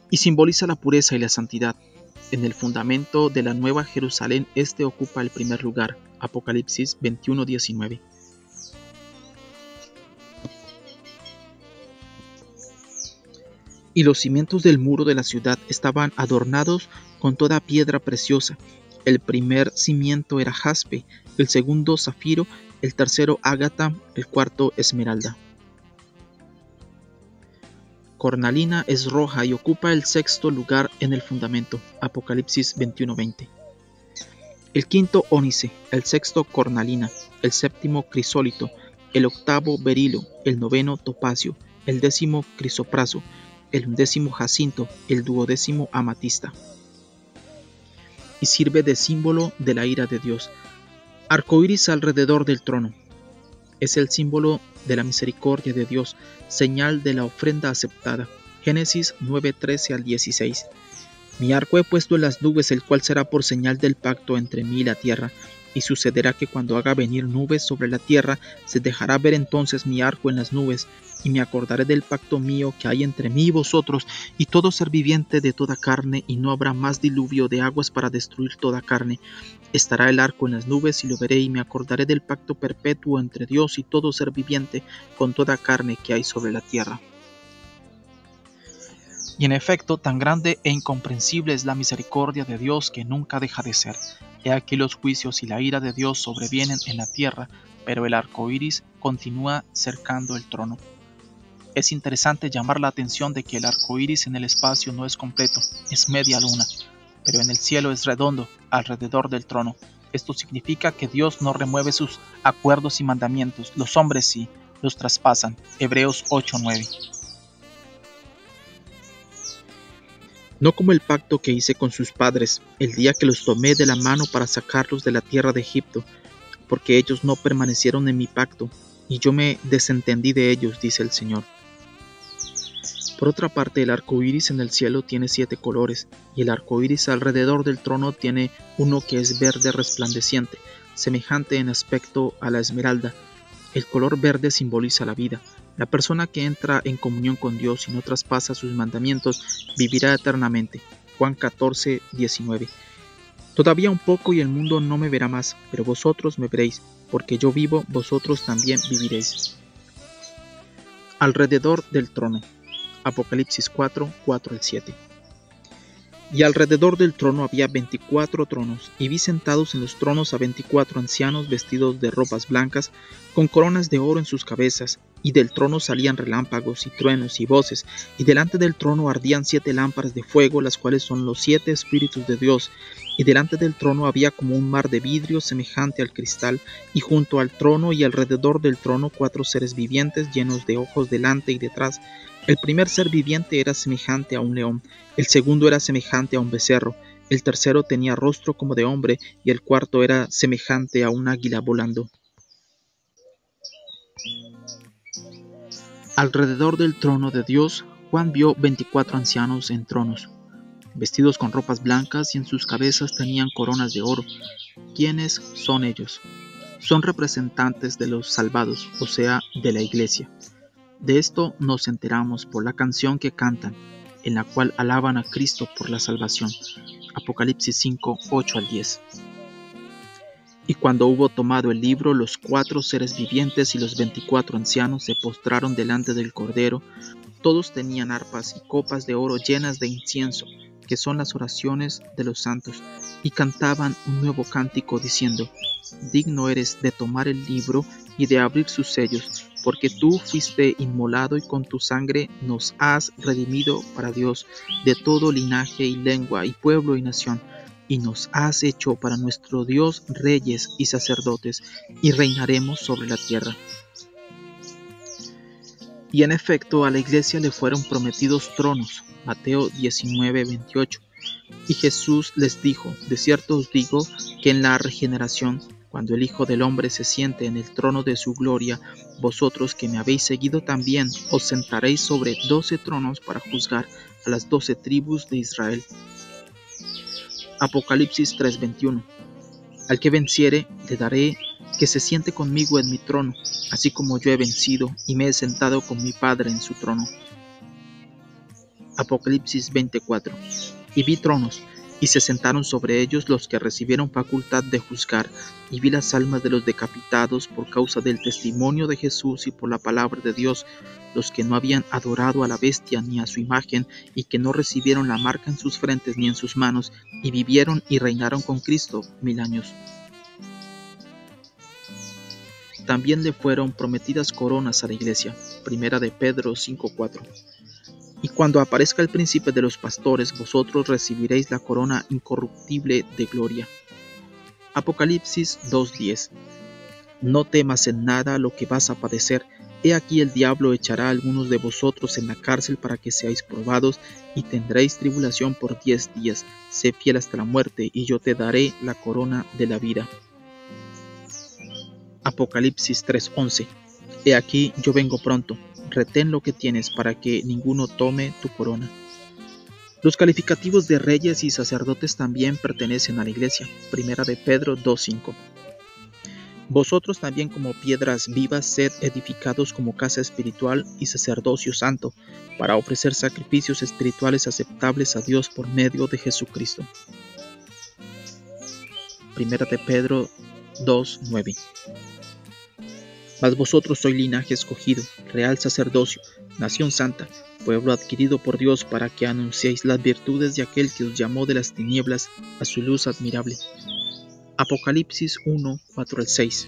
Y simboliza la pureza y la santidad. En el fundamento de la Nueva Jerusalén, este ocupa el primer lugar. Apocalipsis 21:19. Y los cimientos del muro de la ciudad estaban adornados con toda piedra preciosa. El primer cimiento era jaspe, el segundo zafiro, el tercero ágata, el cuarto esmeralda. Cornalina es roja y ocupa el sexto lugar en el fundamento. Apocalipsis 21:20. El quinto ónice, el sexto cornalina, el séptimo crisólito, el octavo berilo, el noveno topacio, el décimo crisopraso, el undécimo jacinto, el duodécimo amatista. Y sirve de símbolo de la ira de Dios. Arcoíris alrededor del trono. Es el símbolo de la misericordia de Dios, señal de la ofrenda aceptada. Génesis 9:13 al 16. Mi arco he puesto en las nubes, el cual será por señal del pacto entre mí y la tierra. Y sucederá que cuando haga venir nubes sobre la tierra, se dejará ver entonces mi arco en las nubes, y me acordaré del pacto mío que hay entre mí y vosotros, y todo ser viviente de toda carne, y no habrá más diluvio de aguas para destruir toda carne. Estará el arco en las nubes, y lo veré, y me acordaré del pacto perpetuo entre Dios y todo ser viviente, con toda carne que hay sobre la tierra. Y en efecto, tan grande e incomprensible es la misericordia de Dios que nunca deja de ser. He aquí los juicios y la ira de Dios sobrevienen en la tierra, pero el arco iris continúa cercando el trono. Es interesante llamar la atención de que el arco iris en el espacio no es completo, es media luna, pero en el cielo es redondo, alrededor del trono. Esto significa que Dios no remueve sus acuerdos y mandamientos, los hombres sí, los traspasan. Hebreos 8:9. No como el pacto que hice con sus padres, el día que los tomé de la mano para sacarlos de la tierra de Egipto, porque ellos no permanecieron en mi pacto, y yo me desentendí de ellos, dice el Señor. Por otra parte, el arco iris en el cielo tiene 7 colores, y el arco iris alrededor del trono tiene uno que es verde resplandeciente, semejante en aspecto a la esmeralda. El color verde simboliza la vida. La persona que entra en comunión con Dios y no traspasa sus mandamientos vivirá eternamente. Juan 14:19. Todavía un poco y el mundo no me verá más, pero vosotros me veréis, porque yo vivo, vosotros también viviréis. Alrededor del trono. Apocalipsis 4, 4 al 7. Y alrededor del trono había 24 tronos, y vi sentados en los tronos a 24 ancianos vestidos de ropas blancas, con coronas de oro en sus cabezas, y del trono salían relámpagos y truenos y voces, y delante del trono ardían 7 lámparas de fuego, las cuales son los 7 espíritus de Dios, y delante del trono había como un mar de vidrio semejante al cristal, y junto al trono y alrededor del trono 4 seres vivientes llenos de ojos delante y detrás. El primer ser viviente era semejante a un león, el segundo era semejante a un becerro, el tercero tenía rostro como de hombre, y el cuarto era semejante a un águila volando. Alrededor del trono de Dios, Juan vio 24 ancianos en tronos, vestidos con ropas blancas, y en sus cabezas tenían coronas de oro. ¿Quiénes son ellos? Son representantes de los salvados, o sea, de la iglesia. De esto nos enteramos por la canción que cantan, en la cual alaban a Cristo por la salvación. Apocalipsis 5, 8 al 10. Y cuando hubo tomado el libro, los 4 seres vivientes y los 24 ancianos se postraron delante del Cordero. Todos tenían arpas y copas de oro llenas de incienso, que son las oraciones de los santos, y cantaban un nuevo cántico diciendo: Digno eres de tomar el libro y de abrir sus sellos, porque tú fuiste inmolado y con tu sangre nos has redimido para Dios de todo linaje y lengua y pueblo y nación, y nos has hecho para nuestro Dios reyes y sacerdotes, y reinaremos sobre la tierra. Y en efecto a la iglesia le fueron prometidos tronos. Mateo 19, 28. Y Jesús les dijo: de cierto os digo que en la regeneración, cuando el Hijo del Hombre se siente en el trono de su gloria, vosotros que me habéis seguido también os sentaréis sobre 12 tronos para juzgar a las 12 tribus de Israel. Apocalipsis 3:21. Al que venciere, le daré que se siente conmigo en mi trono, así como yo he vencido y me he sentado con mi Padre en su trono. Apocalipsis 24. Y vi tronos, y se sentaron sobre ellos los que recibieron facultad de juzgar, y vi las almas de los decapitados por causa del testimonio de Jesús y por la palabra de Dios, los que no habían adorado a la bestia ni a su imagen, y que no recibieron la marca en sus frentes ni en sus manos, y vivieron y reinaron con Cristo 1000 años. También le fueron prometidas coronas a la iglesia. Primera de Pedro 5:4. Y cuando aparezca el príncipe de los pastores, vosotros recibiréis la corona incorruptible de gloria. Apocalipsis 2:10. No temas en nada lo que vas a padecer. He aquí el diablo echará a algunos de vosotros en la cárcel para que seáis probados, y tendréis tribulación por 10 días. Sé fiel hasta la muerte, y yo te daré la corona de la vida. Apocalipsis 3:11. He aquí yo vengo pronto. Retén lo que tienes para que ninguno tome tu corona. Los calificativos de reyes y sacerdotes también pertenecen a la iglesia. Primera de Pedro 2:5. Vosotros también como piedras vivas sed edificados como casa espiritual y sacerdocio santo, para ofrecer sacrificios espirituales aceptables a Dios por medio de Jesucristo. Primera de Pedro 2:9. Mas vosotros sois linaje escogido, real sacerdocio, nación santa, pueblo adquirido por Dios, para que anunciéis las virtudes de aquel que os llamó de las tinieblas a su luz admirable. Apocalipsis 1, 4 al 6.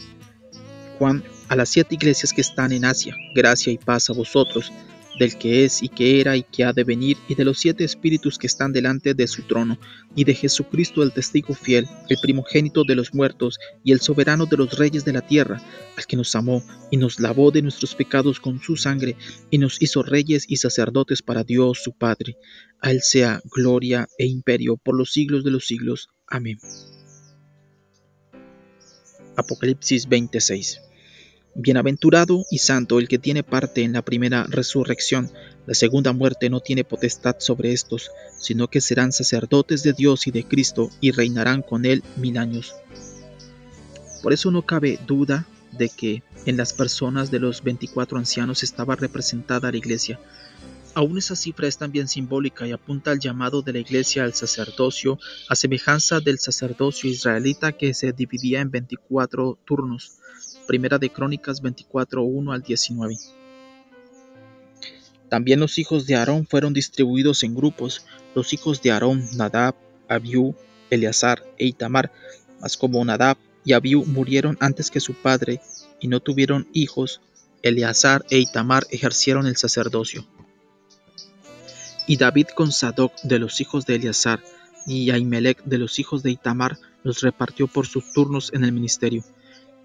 Juan, a las 7 iglesias que están en Asia, gracia y paz a vosotros, del que es y que era y que ha de venir, y de los 7 espíritus que están delante de su trono, y de Jesucristo el testigo fiel, el primogénito de los muertos, y el soberano de los reyes de la tierra, al que nos amó, y nos lavó de nuestros pecados con su sangre, y nos hizo reyes y sacerdotes para Dios su Padre. A él sea gloria e imperio por los siglos de los siglos. Amén. Apocalipsis 26. Bienaventurado y santo el que tiene parte en la primera resurrección. La segunda muerte no tiene potestad sobre estos, sino que serán sacerdotes de Dios y de Cristo, y reinarán con él 1000 años. Por eso no cabe duda de que en las personas de los 24 ancianos estaba representada la iglesia. Aún esa cifra es también simbólica y apunta al llamado de la iglesia al sacerdocio, a semejanza del sacerdocio israelita que se dividía en 24 turnos. Primera de Crónicas 24, 1 al 19. También los hijos de Aarón fueron distribuidos en grupos. Los hijos de Aarón, Nadab, Abiú, Eleazar e Itamar. Mas como Nadab y Abiú murieron antes que su padre y no tuvieron hijos, Eleazar e Itamar ejercieron el sacerdocio. Y David con Sadoc de los hijos de Eleazar y Ahimelech de los hijos de Itamar los repartió por sus turnos en el ministerio.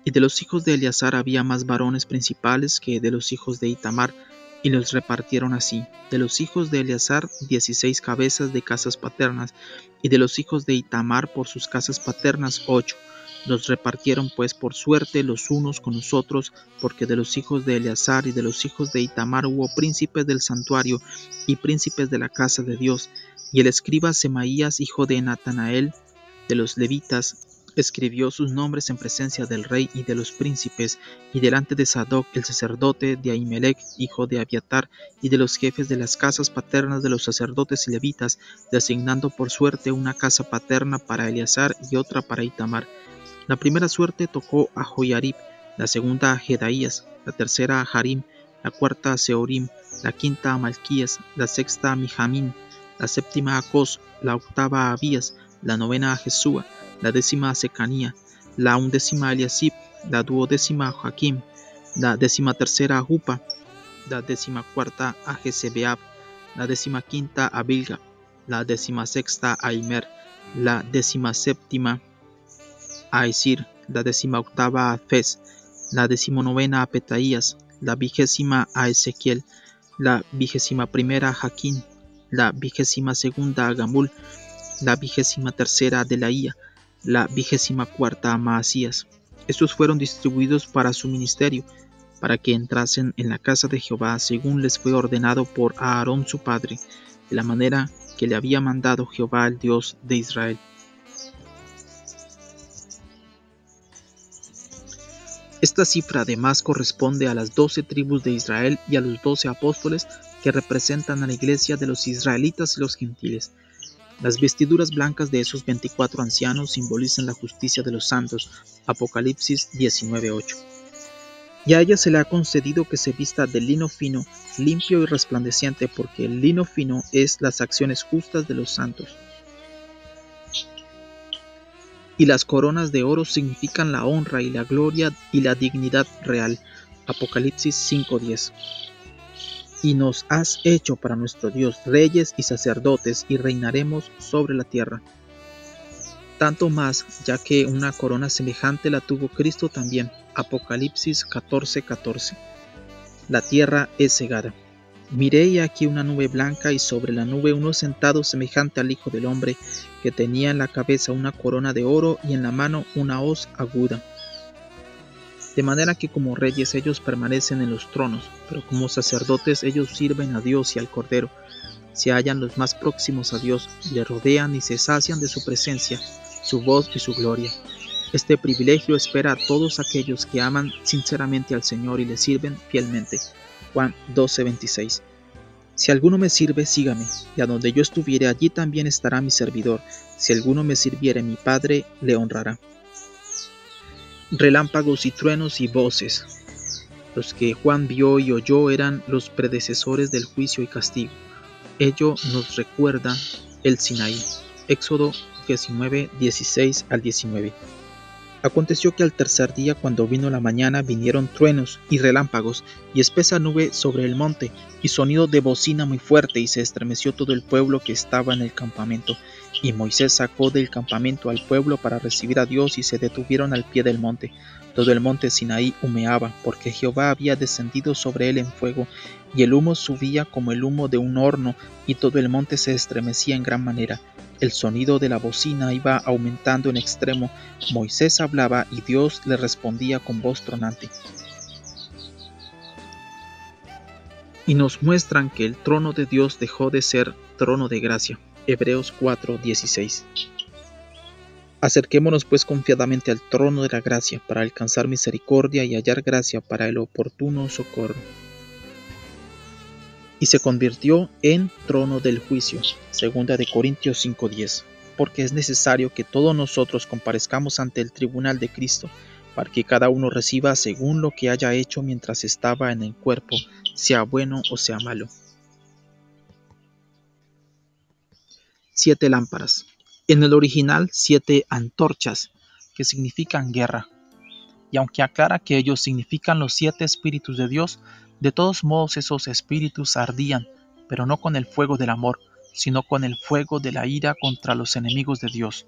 Y de los hijos de Eleazar había más varones principales que de los hijos de Itamar, y los repartieron así: de los hijos de Eleazar 16 cabezas de casas paternas, y de los hijos de Itamar por sus casas paternas 8. Los repartieron pues por suerte los unos con los otros, porque de los hijos de Eleazar y de los hijos de Itamar hubo príncipes del santuario y príncipes de la casa de Dios. Y el escriba Semaías, hijo de Natanael, de los levitas, escribió sus nombres en presencia del rey y de los príncipes, y delante de Sadoc el sacerdote, de Ahimelech, hijo de Abiatar, y de los jefes de las casas paternas de los sacerdotes y levitas, designando por suerte una casa paterna para Eleazar y otra para Itamar. La primera suerte tocó a Joiarib, la segunda a Jedaías, la tercera a Harim, la cuarta a Seorim, la quinta a Malquías, la sexta a Mijamín, la séptima a Cos, la octava a Abías, la novena a Jesúa, la décima a Secanía, la undécima a Eliasib, la duodécima a Joaquim, la decimatercera a Jupa, la decimacuarta a Jezebeab, la decimaquinta a Bilga, la decimasexta a Imer, la decimaséptima a Esir, la decimoctava a Fez, la decimonovena a Petaías, la 20ª a Ezequiel, la 21ª a Jaquín, la 22ª a Gamul, la 23ª a Delaía, la 24ª a Maasías. Estos fueron distribuidos para su ministerio, para que entrasen en la casa de Jehová según les fue ordenado por Aarón su padre, de la manera que le había mandado Jehová el Dios de Israel. Esta cifra además corresponde a las 12 tribus de Israel y a los 12 apóstoles que representan a la iglesia de los israelitas y los gentiles. Las vestiduras blancas de esos 24 ancianos simbolizan la justicia de los santos. Apocalipsis 19:8. Y a ella se le ha concedido que se vista de lino fino, limpio y resplandeciente, porque el lino fino es las acciones justas de los santos. Y las coronas de oro significan la honra y la gloria y la dignidad real. Apocalipsis 5:10. Y nos has hecho para nuestro Dios reyes y sacerdotes, y reinaremos sobre la tierra. Tanto más, ya que una corona semejante la tuvo Cristo también. Apocalipsis 14:14. La tierra es cegada. Miré y aquí una nube blanca, y sobre la nube uno sentado semejante al Hijo del Hombre, que tenía en la cabeza una corona de oro y en la mano una hoz aguda. De manera que como reyes ellos permanecen en los tronos, pero como sacerdotes ellos sirven a Dios y al Cordero. Se hallan los más próximos a Dios, le rodean y se sacian de su presencia, su voz y su gloria. Este privilegio espera a todos aquellos que aman sinceramente al Señor y le sirven fielmente. Juan 12:26. Si alguno me sirve, sígame, y a donde yo estuviere, allí también estará mi servidor. Si alguno me sirviere, mi Padre le honrará. Relámpagos y truenos y voces. Los que Juan vio y oyó eran los predecesores del juicio y castigo. Ello nos recuerda el Sinaí. Éxodo 19:16 al 19. Aconteció que al tercer día, cuando vino la mañana, vinieron truenos y relámpagos y espesa nube sobre el monte y sonido de bocina muy fuerte, y se estremeció todo el pueblo que estaba en el campamento. Y Moisés sacó del campamento al pueblo para recibir a Dios, y se detuvieron al pie del monte. Todo el monte Sinaí humeaba, porque Jehová había descendido sobre él en fuego, y el humo subía como el humo de un horno, y todo el monte se estremecía en gran manera. El sonido de la bocina iba aumentando en extremo. Moisés hablaba y Dios le respondía con voz tronante. Y nos muestran que el trono de Dios dejó de ser trono de gracia. Hebreos 4:16. Acerquémonos pues confiadamente al trono de la gracia, para alcanzar misericordia y hallar gracia para el oportuno socorro. Y se convirtió en trono del juicio. 2 Corintios 5:10. Porque es necesario que todos nosotros comparezcamos ante el tribunal de Cristo, para que cada uno reciba según lo que haya hecho mientras estaba en el cuerpo, sea bueno o sea malo. 7 lámparas. En el original, 7 antorchas, que significan guerra. Y aunque aclara que ellos significan los 7 espíritus de Dios, de todos modos esos espíritus ardían, pero no con el fuego del amor, sino con el fuego de la ira contra los enemigos de Dios.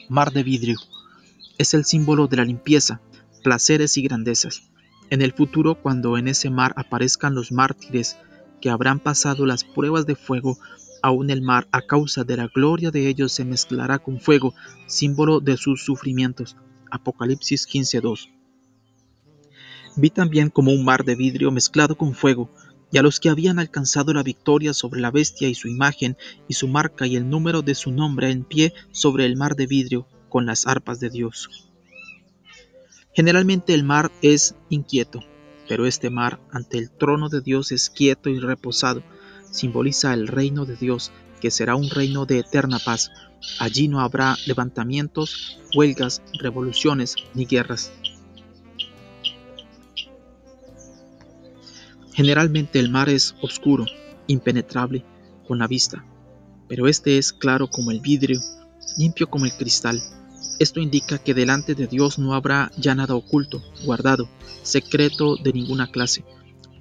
Mar de vidrio. Es el símbolo de la limpieza, placeres y grandezas. En el futuro, cuando en ese mar aparezcan los mártires que habrán pasado las pruebas de fuego, aún el mar, a causa de la gloria de ellos, se mezclará con fuego, símbolo de sus sufrimientos. Apocalipsis 15:2. Vi también como un mar de vidrio mezclado con fuego, y a los que habían alcanzado la victoria sobre la bestia y su imagen y su marca y el número de su nombre en pie sobre el mar de vidrio, con las arpas de Dios. Generalmente el mar es inquieto, pero este mar ante el trono de Dios es quieto y reposado. Simboliza el reino de Dios, que será un reino de eterna paz. Allí no habrá levantamientos, huelgas, revoluciones ni guerras. Generalmente el mar es oscuro, impenetrable, con la vista, pero este es claro como el vidrio, limpio como el cristal. Esto indica que delante de Dios no habrá ya nada oculto, guardado, secreto de ninguna clase.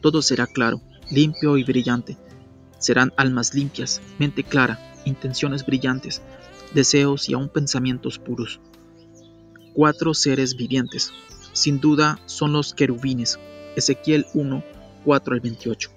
Todo será claro, limpio y brillante. Serán almas limpias, mente clara, intenciones brillantes, deseos y aún pensamientos puros. 4 seres vivientes. Sin duda son los querubines. Ezequiel 1, 4 al 28.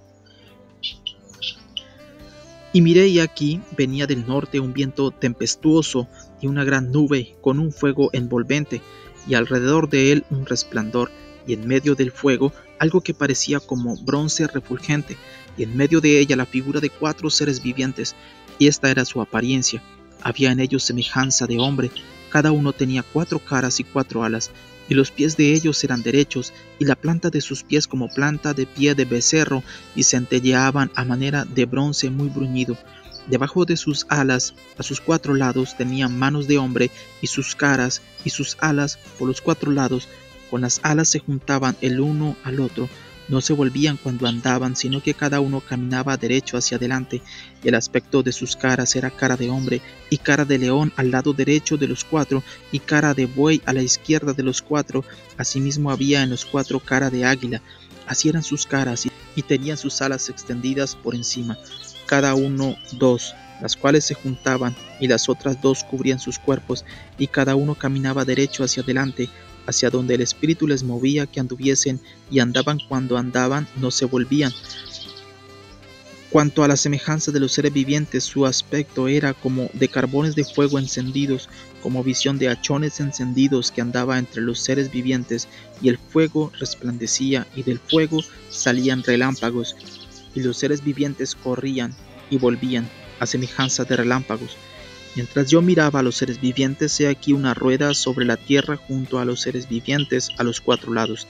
Y miré, y aquí venía del norte un viento tempestuoso y una gran nube con un fuego envolvente, y alrededor de él un resplandor, y en medio del fuego algo que parecía como bronce refulgente, y en medio de ella la figura de 4 seres vivientes, y esta era su apariencia. Había en ellos semejanza de hombre, cada uno tenía 4 caras y 4 alas, y los pies de ellos eran derechos, y la planta de sus pies como planta de pie de becerro, y centelleaban a manera de bronce muy bruñido. Debajo de sus alas, a sus 4 lados, tenían manos de hombre, y sus caras y sus alas por los 4 lados. Con las alas se juntaban el uno al otro, no se volvían cuando andaban, sino que cada uno caminaba derecho hacia adelante, y el aspecto de sus caras era cara de hombre, y cara de león al lado derecho de los 4, y cara de buey a la izquierda de los 4. Asimismo había en los 4 cara de águila. Así eran sus caras, y tenían sus alas extendidas por encima, cada uno 2, las cuales se juntaban, y las otras 2 cubrían sus cuerpos, y cada uno caminaba derecho hacia adelante, hacia donde el Espíritu les movía que anduviesen, y andaban cuando andaban, no se volvían. Cuanto a la semejanza de los seres vivientes, su aspecto era como de carbones de fuego encendidos, como visión de hachones encendidos que andaba entre los seres vivientes, y el fuego resplandecía, y del fuego salían relámpagos, y los seres vivientes corrían y volvían, a semejanza de relámpagos. Mientras yo miraba a los seres vivientes, he aquí una rueda sobre la tierra junto a los seres vivientes a los 4 lados.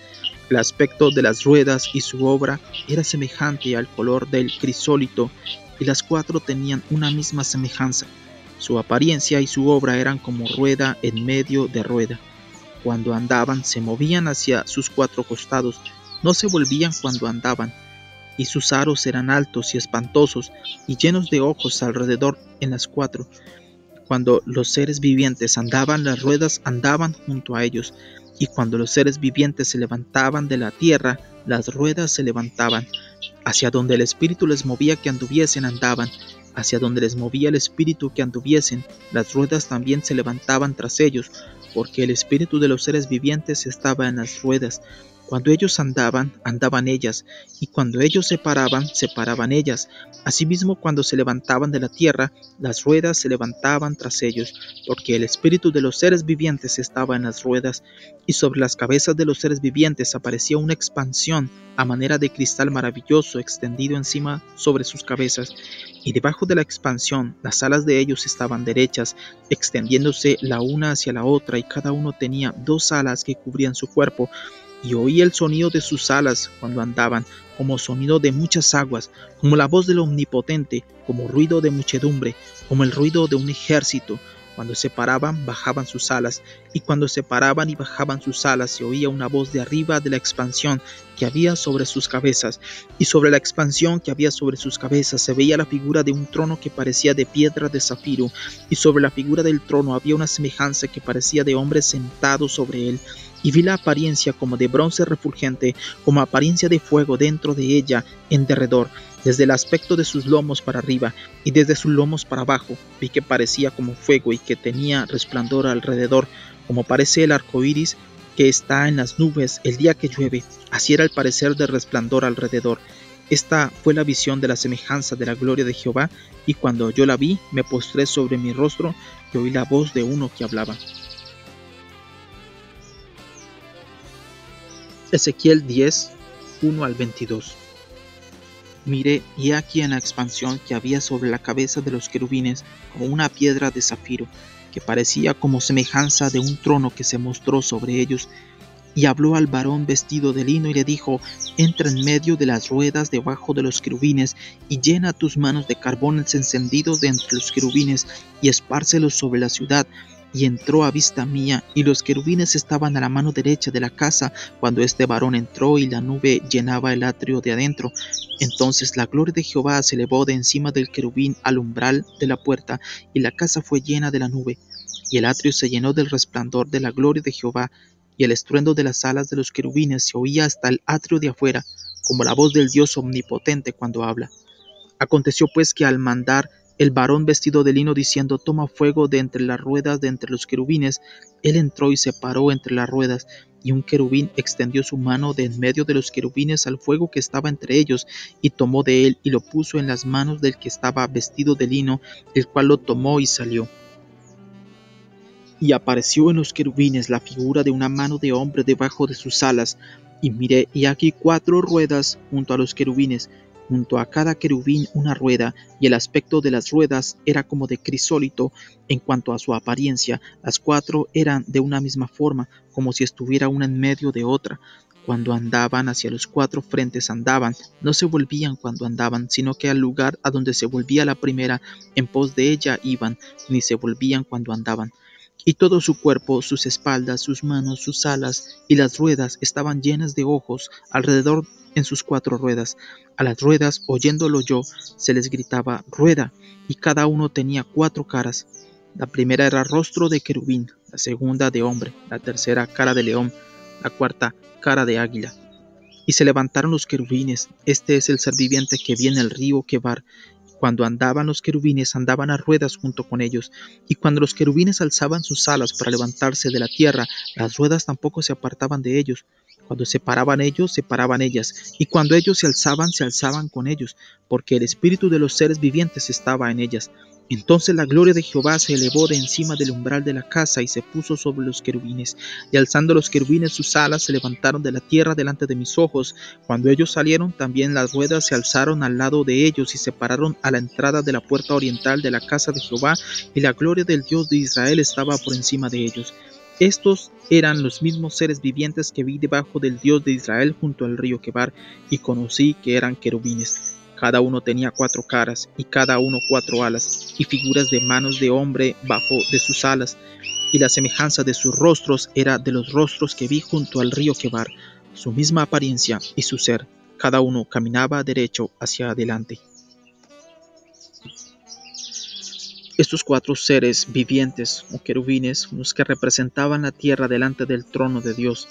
El aspecto de las ruedas y su obra era semejante al color del crisólito, y las 4 tenían una misma semejanza. Su apariencia y su obra eran como rueda en medio de rueda. Cuando andaban, se movían hacia sus 4 costados, no se volvían cuando andaban, y sus aros eran altos y espantosos, y llenos de ojos alrededor en las 4. Cuando los seres vivientes andaban, las ruedas andaban junto a ellos, y cuando los seres vivientes se levantaban de la tierra, las ruedas se levantaban. Hacia donde el Espíritu les movía que anduviesen, andaban. Hacia donde les movía el Espíritu que anduviesen, las ruedas también se levantaban tras ellos, porque el Espíritu de los seres vivientes estaba en las ruedas. Cuando ellos andaban, andaban ellas, y cuando ellos se paraban ellas. Asimismo, cuando se levantaban de la tierra, las ruedas se levantaban tras ellos, porque el espíritu de los seres vivientes estaba en las ruedas, y sobre las cabezas de los seres vivientes aparecía una expansión a manera de cristal maravilloso extendido encima sobre sus cabezas, y debajo de la expansión las alas de ellos estaban derechas, extendiéndose la una hacia la otra, y cada uno tenía 2 alas que cubrían su cuerpo. Y oí el sonido de sus alas cuando andaban, como sonido de muchas aguas, como la voz del Omnipotente, como ruido de muchedumbre, como el ruido de un ejército, Cuando se paraban, bajaban sus alas, y cuando se paraban y bajaban sus alas, se oía una voz de arriba de la expansión que había sobre sus cabezas, y sobre la expansión que había sobre sus cabezas se veía la figura de un trono que parecía de piedra de zafiro, y sobre la figura del trono había una semejanza que parecía de hombre sentado sobre él. Y vi la apariencia como de bronce refulgente, como apariencia de fuego dentro de ella en derredor, desde el aspecto de sus lomos para arriba y desde sus lomos para abajo. Vi que parecía como fuego y que tenía resplandor alrededor, como parece el arco iris que está en las nubes el día que llueve. Así era el parecer del resplandor alrededor. Esta fue la visión de la semejanza de la gloria de Jehová, y cuando yo la vi, me postré sobre mi rostro y oí la voz de uno que hablaba. Ezequiel 10, 1 al 22. Miré, y aquí en la expansión que había sobre la cabeza de los querubines, como una piedra de zafiro, que parecía como semejanza de un trono que se mostró sobre ellos. Y habló al varón vestido de lino y le dijo: entra en medio de las ruedas debajo de los querubines, y llena tus manos de carbones encendidos de entre los querubines, y espárcelos sobre la ciudad. Y entró a vista mía, y los querubines estaban a la mano derecha de la casa, cuando este varón entró, y la nube llenaba el atrio de adentro. Entonces la gloria de Jehová se elevó de encima del querubín al umbral de la puerta, y la casa fue llena de la nube. Y el atrio se llenó del resplandor de la gloria de Jehová, y el estruendo de las alas de los querubines se oía hasta el atrio de afuera, como la voz del Dios omnipotente cuando habla. Aconteció pues que al mandar el varón vestido de lino diciendo: toma fuego de entre las ruedas de entre los querubines, él entró y se paró entre las ruedas, y un querubín extendió su mano de en medio de los querubines al fuego que estaba entre ellos, y tomó de él y lo puso en las manos del que estaba vestido de lino, el cual lo tomó y salió. Y apareció en los querubines la figura de una mano de hombre debajo de sus alas, y miré, y aquí 4 ruedas junto a los querubines, junto a cada querubín una rueda, y el aspecto de las ruedas era como de crisólito. En cuanto a su apariencia, las 4 eran de una misma forma, como si estuviera una en medio de otra. Cuando andaban hacia los 4 frentes andaban, no se volvían cuando andaban, sino que al lugar a donde se volvía la primera, en pos de ella iban, ni se volvían cuando andaban. Y todo su cuerpo, sus espaldas, sus manos, sus alas y las ruedas estaban llenas de ojos alrededor en sus 4 ruedas. A las ruedas, oyéndolo yo, se les gritaba: rueda, y cada uno tenía 4 caras. La primera era rostro de querubín, la segunda de hombre, la tercera cara de león, la cuarta cara de águila. Y se levantaron los querubines. Este es el ser viviente que vi en el río Quebar. Cuando andaban los querubines, andaban a ruedas junto con ellos, y cuando los querubines alzaban sus alas para levantarse de la tierra, las ruedas tampoco se apartaban de ellos. Cuando se paraban ellos, se paraban ellas, y cuando ellos se alzaban con ellos, porque el espíritu de los seres vivientes estaba en ellas. Entonces la gloria de Jehová se elevó de encima del umbral de la casa y se puso sobre los querubines, y alzando los querubines sus alas, se levantaron de la tierra delante de mis ojos. Cuando ellos salieron, también las ruedas se alzaron al lado de ellos y se pararon a la entrada de la puerta oriental de la casa de Jehová, y la gloria del Dios de Israel estaba por encima de ellos. Estos eran los mismos seres vivientes que vi debajo del Dios de Israel junto al río Quebar, y conocí que eran querubines. Cada uno tenía 4 caras, y cada uno 4 alas, y figuras de manos de hombre bajo de sus alas, y la semejanza de sus rostros era de los rostros que vi junto al río Quebar, su misma apariencia y su ser. Cada uno caminaba derecho hacia adelante. Estos 4 seres vivientes o querubines, los que representaban la tierra delante del trono de Dios.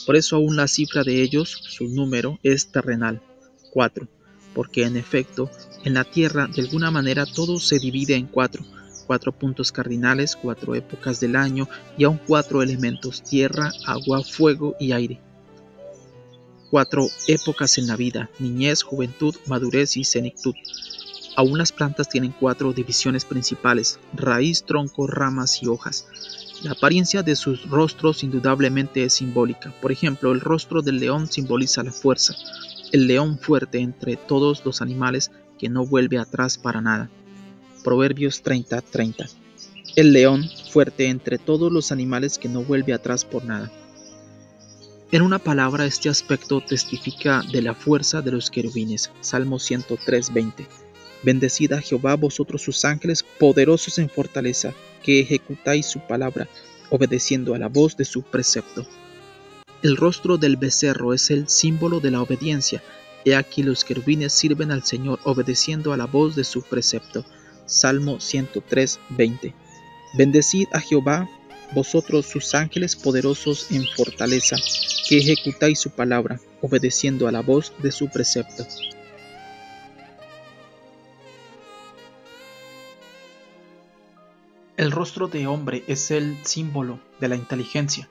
Por eso aún la cifra de ellos, su número, es terrenal, 4, porque en efecto, en la tierra de alguna manera todo se divide en 4 puntos cardinales, 4 épocas del año y aún 4 elementos: tierra, agua, fuego y aire. 4 épocas en la vida: niñez, juventud, madurez y senectud. Aún las plantas tienen 4 divisiones principales: raíz, tronco, ramas y hojas. La apariencia de sus rostros indudablemente es simbólica. Por ejemplo, el rostro del león simboliza la fuerza, el león fuerte entre todos los animales que no vuelve atrás para nada. Proverbios 30:30. El león fuerte entre todos los animales que no vuelve atrás por nada. En una palabra, este aspecto testifica de la fuerza de los querubines. Salmo 103:20. Bendecid a Jehová vosotros sus ángeles, poderosos en fortaleza, que ejecutáis su palabra, obedeciendo a la voz de su precepto. El rostro del becerro es el símbolo de la obediencia. He aquí los querubines sirven al Señor, obedeciendo a la voz de su precepto. Salmo 103, 20. Bendecid a Jehová vosotros sus ángeles poderosos en fortaleza, que ejecutáis su palabra, obedeciendo a la voz de su precepto. El rostro de hombre es el símbolo de la inteligencia.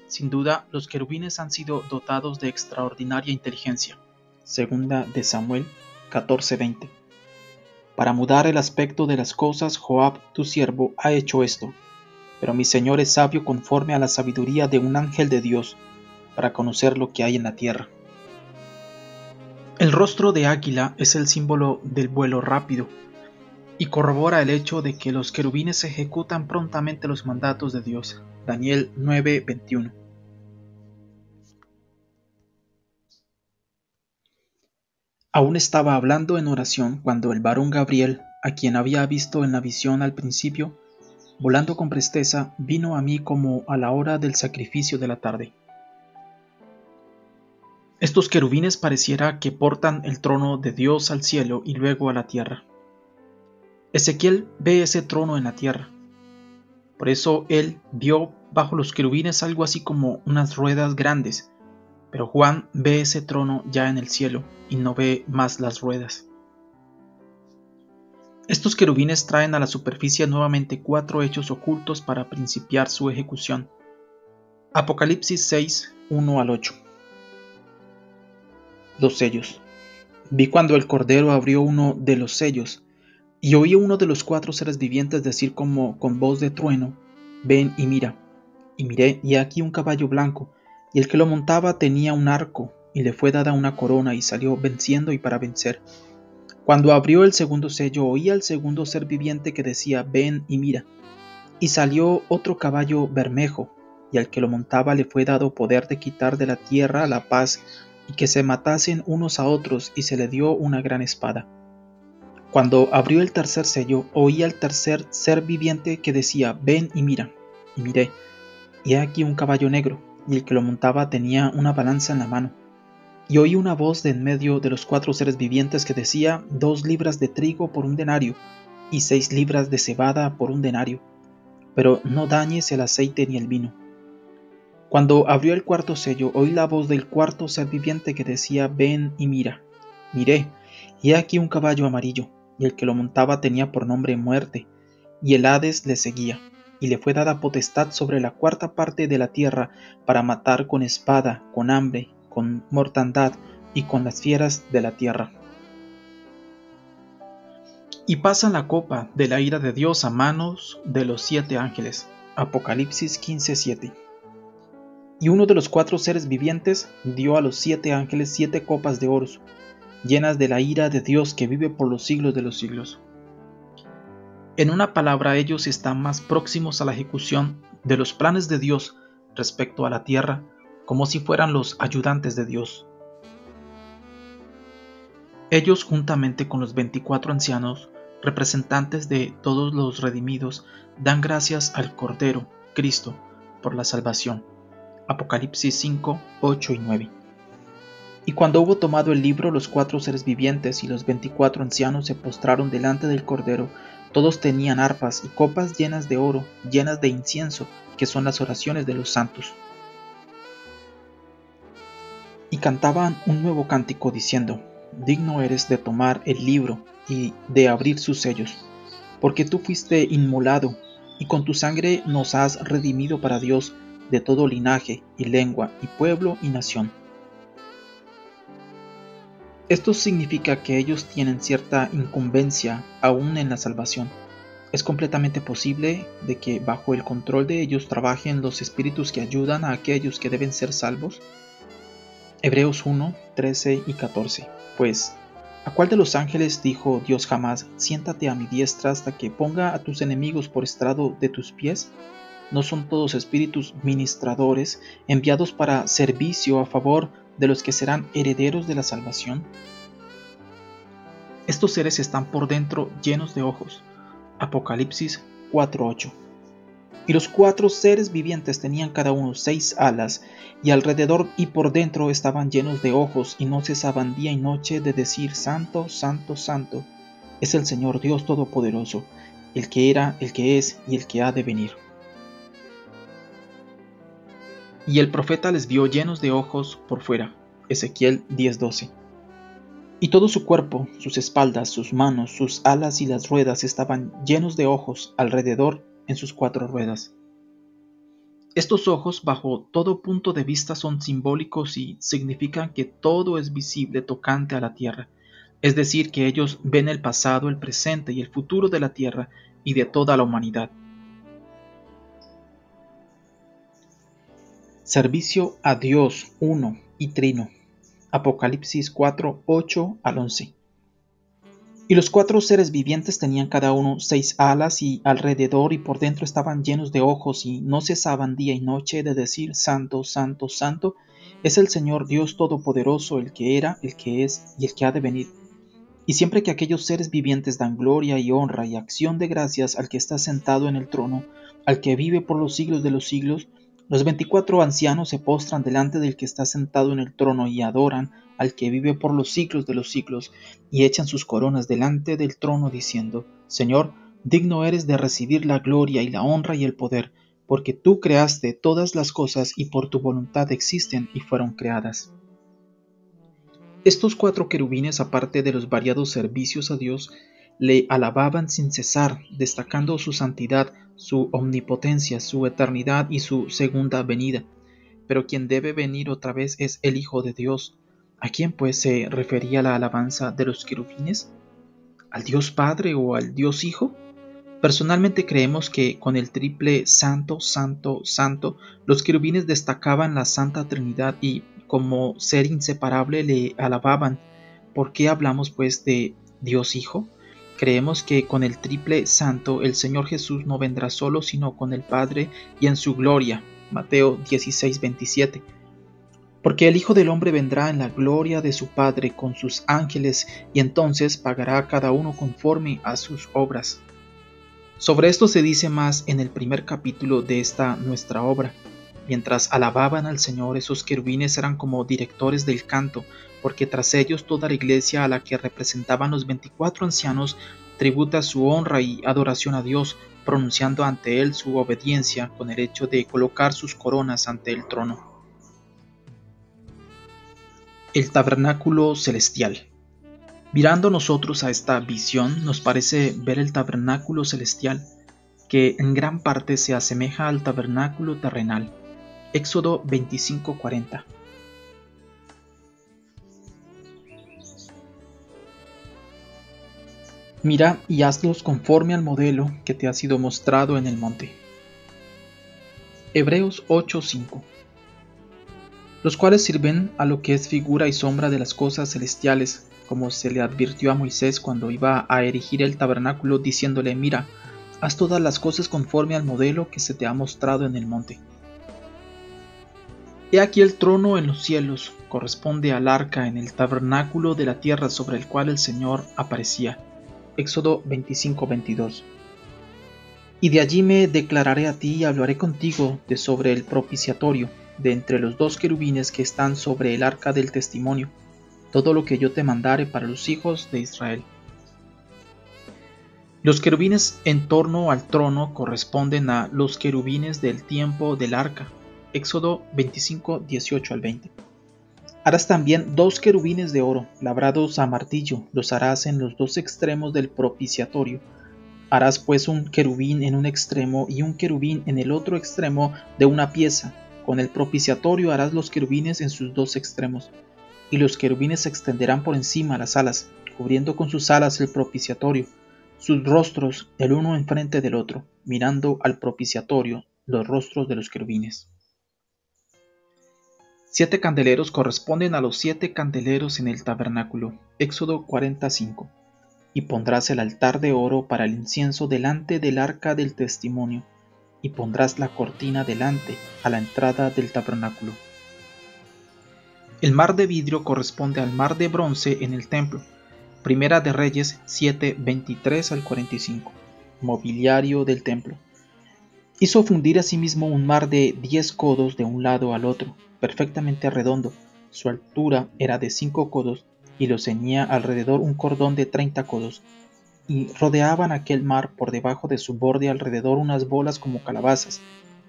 Sin duda, los querubines han sido dotados de extraordinaria inteligencia. Segunda de Samuel 14:20. Para mudar el aspecto de las cosas, Joab, tu siervo, ha hecho esto. Pero mi Señor es sabio conforme a la sabiduría de un ángel de Dios, para conocer lo que hay en la tierra. El rostro de águila es el símbolo del vuelo rápido, y corrobora el hecho de que los querubines ejecutan prontamente los mandatos de Dios. Daniel 9:21. Aún estaba hablando en oración cuando el varón Gabriel, a quien había visto en la visión al principio, volando con presteza, vino a mí como a la hora del sacrificio de la tarde. Estos querubines pareciera que portan el trono de Dios al cielo y luego a la tierra. Ezequiel ve ese trono en la tierra. Por eso él vio bajo los querubines algo así como unas ruedas grandes, pero Juan ve ese trono ya en el cielo y no ve más las ruedas. Estos querubines traen a la superficie nuevamente 4 hechos ocultos para principiar su ejecución. Apocalipsis 6, 1 al 8. Los sellos. Vi cuando el Cordero abrió uno de los sellos, y oí uno de los 4 seres vivientes decir como con voz de trueno: ven y mira. Y miré, y aquí un caballo blanco, y el que lo montaba tenía un arco, y le fue dada una corona, y salió venciendo y para vencer. Cuando abrió el segundo sello, oí al segundo ser viviente que decía: ven y mira. Y salió otro caballo bermejo, y al que lo montaba le fue dado poder de quitar de la tierra la paz, y que se matasen unos a otros, y se le dio una gran espada. Cuando abrió el tercer sello, oí al tercer ser viviente que decía: ven y mira. Y miré, y he aquí un caballo negro, y el que lo montaba tenía una balanza en la mano. Y oí una voz de en medio de los 4 seres vivientes que decía: 2 libras de trigo por un denario, y 6 libras de cebada por un denario, pero no dañes el aceite ni el vino. Cuando abrió el cuarto sello, oí la voz del cuarto ser viviente que decía: ven y mira. Miré, y he aquí un caballo amarillo, y el que lo montaba tenía por nombre Muerte, y el Hades le seguía, y le fue dada potestad sobre la 4ª parte de la tierra para matar con espada, con hambre, con mortandad y con las fieras de la tierra. Y pasan la copa de la ira de Dios a manos de los 7 ángeles. Apocalipsis 15:7. Y uno de los 4 seres vivientes dio a los 7 ángeles 7 copas de oro, llenas de la ira de Dios que vive por los siglos de los siglos. En una palabra, ellos están más próximos a la ejecución de los planes de Dios respecto a la tierra, como si fueran los ayudantes de Dios. Ellos, juntamente con los 24 ancianos, representantes de todos los redimidos, dan gracias al Cordero, Cristo, por la salvación. Apocalipsis 5, 8 y 9. Y cuando hubo tomado el libro, los 4 seres vivientes y los 24 ancianos se postraron delante del Cordero. Todos tenían arpas y copas llenas de oro, llenas de incienso, que son las oraciones de los santos. Y cantaban un nuevo cántico diciendo: digno eres de tomar el libro y de abrir sus sellos, porque tú fuiste inmolado, y con tu sangre nos has redimido para Dios de todo linaje y lengua y pueblo y nación. Esto significa que ellos tienen cierta incumbencia aún en la salvación. Es completamente posible de que bajo el control de ellos trabajen los espíritus que ayudan a aquellos que deben ser salvos. Hebreos 1, 13 y 14. Pues, ¿a cuál de los ángeles dijo Dios jamás: siéntate a mi diestra hasta que ponga a tus enemigos por estrado de tus pies? ¿No son todos espíritus ministradores enviados para servicio a favor de los que serán herederos de la salvación? Estos seres están por dentro llenos de ojos. Apocalipsis 4:8. Y los 4 seres vivientes tenían cada uno 6 alas, y alrededor y por dentro estaban llenos de ojos, y no cesaban día y noche de decir: Santo, Santo, Santo, es el Señor Dios Todopoderoso, el que era, el que es y el que ha de venir. Y el profeta les vio llenos de ojos por fuera. Ezequiel 10:12. Y todo su cuerpo, sus espaldas, sus manos, sus alas y las ruedas estaban llenos de ojos alrededor en sus 4 ruedas. Estos ojos, bajo todo punto de vista, son simbólicos y significan que todo es visible tocante a la tierra, es decir, que ellos ven el pasado, el presente y el futuro de la tierra y de toda la humanidad. Servicio a Dios uno y trino. Apocalipsis 4:8 al 11. Y los 4 seres vivientes tenían cada uno 6 alas, y alrededor y por dentro estaban llenos de ojos, y no cesaban día y noche de decir: Santo, Santo, Santo, es el Señor Dios Todopoderoso, el que era, el que es y el que ha de venir. Y siempre que aquellos seres vivientes dan gloria y honra y acción de gracias al que está sentado en el trono, al que vive por los siglos de los siglos, los 24 ancianos se postran delante del que está sentado en el trono y adoran al que vive por los siglos de los siglos, y echan sus coronas delante del trono diciendo: Señor, digno eres de recibir la gloria y la honra y el poder, porque tú creaste todas las cosas y por tu voluntad existen y fueron creadas. Estos 4 querubines, aparte de los variados servicios a Dios, le alababan sin cesar, destacando su santidad, su omnipotencia, su eternidad y su segunda venida. Pero quien debe venir otra vez es el Hijo de Dios. ¿A quién pues se refería la alabanza de los querubines? ¿Al Dios Padre o al Dios Hijo? Personalmente creemos que con el triple Santo, Santo, Santo, los querubines destacaban la Santa Trinidad y como ser inseparable le alababan. ¿Por qué hablamos pues de Dios Hijo? Creemos que con el triple Santo el Señor Jesús no vendrá solo, sino con el Padre y en su gloria. Mateo 16:27. Porque el Hijo del Hombre vendrá en la gloria de su Padre con sus ángeles, y entonces pagará a cada uno conforme a sus obras. Sobre esto se dice más en el primer capítulo de esta nuestra obra. Mientras alababan al Señor, esos querubines eran como directores del canto, porque tras ellos toda la iglesia a la que representaban los 24 ancianos tributa su honra y adoración a Dios, pronunciando ante Él su obediencia con el hecho de colocar sus coronas ante el trono. El tabernáculo celestial. Mirando nosotros a esta visión, nos parece ver el tabernáculo celestial, que en gran parte se asemeja al tabernáculo terrenal. Éxodo 25:40. Mira y hazlos conforme al modelo que te ha sido mostrado en el monte. Hebreos 8:5. Los cuales sirven a lo que es figura y sombra de las cosas celestiales, como se le advirtió a Moisés cuando iba a erigir el tabernáculo, diciéndole: mira, haz todas las cosas conforme al modelo que se te ha mostrado en el monte. He aquí el trono en los cielos, corresponde al arca en el tabernáculo de la tierra sobre el cual el Señor aparecía. Éxodo 25:22. Y de allí me declararé a ti y hablaré contigo de sobre el propiciatorio, de entre los 2 querubines que están sobre el arca del testimonio, todo lo que yo te mandare para los hijos de Israel. Los querubines en torno al trono corresponden a los querubines del tiempo del arca. Éxodo 25:18 al 20. Harás también 2 querubines de oro, labrados a martillo, los harás en los 2 extremos del propiciatorio. Harás pues un querubín en un extremo y un querubín en el otro extremo de una pieza. Con el propiciatorio harás los querubines en sus 2 extremos. Y los querubines se extenderán por encima las alas, cubriendo con sus alas el propiciatorio, sus rostros el uno enfrente del otro, mirando al propiciatorio los rostros de los querubines. 7 candeleros corresponden a los 7 candeleros en el tabernáculo. Éxodo 45. Y pondrás el altar de oro para el incienso delante del arca del testimonio, y pondrás la cortina delante, a la entrada del tabernáculo. El mar de vidrio corresponde al mar de bronce en el templo. Primera de Reyes 7, 23 al 45. Mobiliario del templo. Hizo fundir asimismo un mar de 10 codos de un lado al otro, perfectamente redondo. Su altura era de 5 codos y lo ceñía alrededor un cordón de 30 codos. Y rodeaban aquel mar por debajo de su borde alrededor unas bolas como calabazas,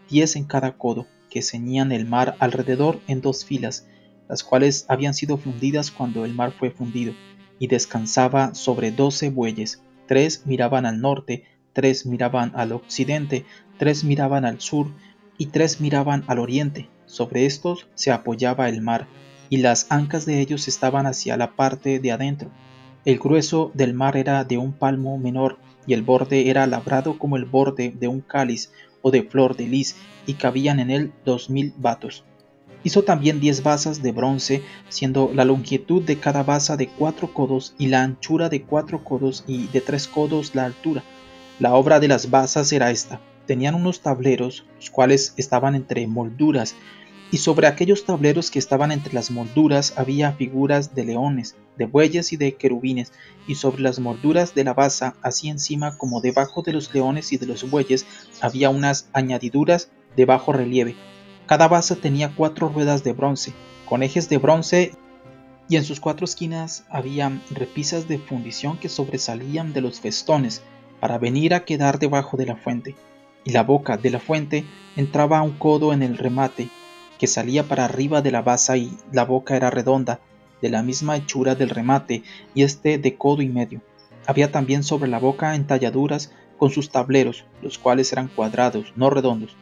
10 en cada codo, que ceñían el mar alrededor en 2 filas, las cuales habían sido fundidas cuando el mar fue fundido, y descansaba sobre 12 bueyes. 3 miraban al norte, 3 miraban al occidente, 3 miraban al sur, y 3 miraban al oriente. Sobre estos se apoyaba el mar, y las ancas de ellos estaban hacia la parte de adentro. El grueso del mar era de un palmo menor, y el borde era labrado como el borde de un cáliz o de flor de lis, y cabían en él 2000 batos. Hizo también 10 basas de bronce, siendo la longitud de cada basa de 4 codos, y la anchura de 4 codos, y de 3 codos la altura. La obra de las basas era esta: tenían unos tableros, los cuales estaban entre molduras, y sobre aquellos tableros que estaban entre las molduras había figuras de leones, de bueyes y de querubines, y sobre las molduras de la basa, así encima como debajo de los leones y de los bueyes, había unas añadiduras de bajo relieve. Cada basa tenía 4 ruedas de bronce, con ejes de bronce, y en sus 4 esquinas había repisas de fundición que sobresalían de los festones, para venir a quedar debajo de la fuente. Y la boca de la fuente entraba a un codo en el remate, que salía para arriba de la basa, y la boca era redonda, de la misma hechura del remate, y de codo y medio. Había también sobre la boca entalladuras con sus tableros, los cuales eran cuadrados, no redondos.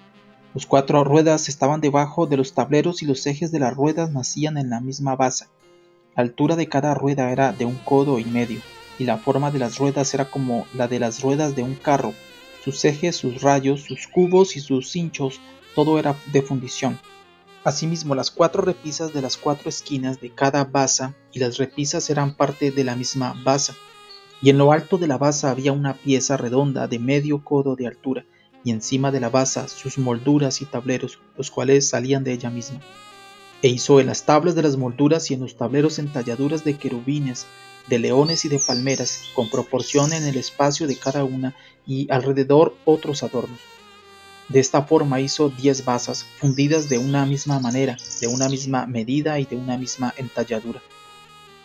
Los 4 ruedas estaban debajo de los tableros, y los ejes de las ruedas nacían en la misma basa. La altura de cada rueda era de un codo y medio, y la forma de las ruedas era como la de las ruedas de un carro. Sus ejes, sus rayos, sus cubos y sus cinchos, todo era de fundición. Asimismo, las 4 repisas de las 4 esquinas de cada basa, y las repisas eran parte de la misma basa. Y en lo alto de la basa había una pieza redonda de medio codo de altura, y encima de la basa sus molduras y tableros, los cuales salían de ella misma. E hizo en las tablas de las molduras y en los tableros entalladuras de querubines, de leones y de palmeras, con proporción en el espacio de cada una, y alrededor otros adornos. De esta forma hizo 10 basas, fundidas de una misma manera, de una misma medida y de una misma entalladura.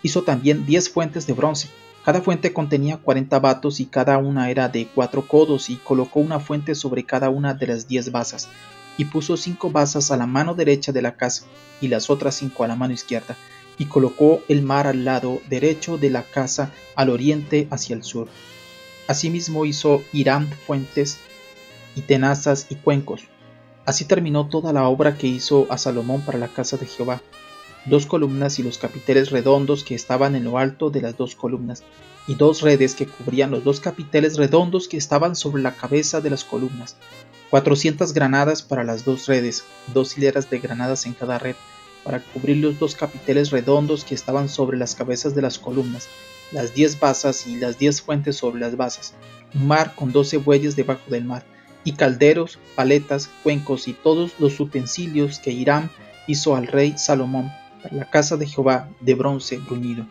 Hizo también 10 fuentes de bronce. Cada fuente contenía 40 batos, y cada una era de 4 codos, y colocó una fuente sobre cada una de las 10 basas. Y puso 5 basas a la mano derecha de la casa, y las otras 5 a la mano izquierda, y colocó el mar al lado derecho de la casa, al oriente hacia el sur. Asimismo hizo Hiram fuentes y tenazas y cuencos. Así terminó toda la obra que hizo a Salomón para la casa de Jehová: 2 columnas y los capiteles redondos que estaban en lo alto de las 2 columnas, y 2 redes que cubrían los 2 capiteles redondos que estaban sobre la cabeza de las columnas, 400 granadas para las 2 redes, 2 hileras de granadas en cada red, para cubrir los 2 capiteles redondos que estaban sobre las cabezas de las columnas, las 10 basas y las 10 fuentes sobre las basas, un mar con 12 bueyes debajo del mar, y calderos, paletas, cuencos y todos los utensilios que Hiram hizo al rey Salomón para la casa de Jehová, de bronce bruñido.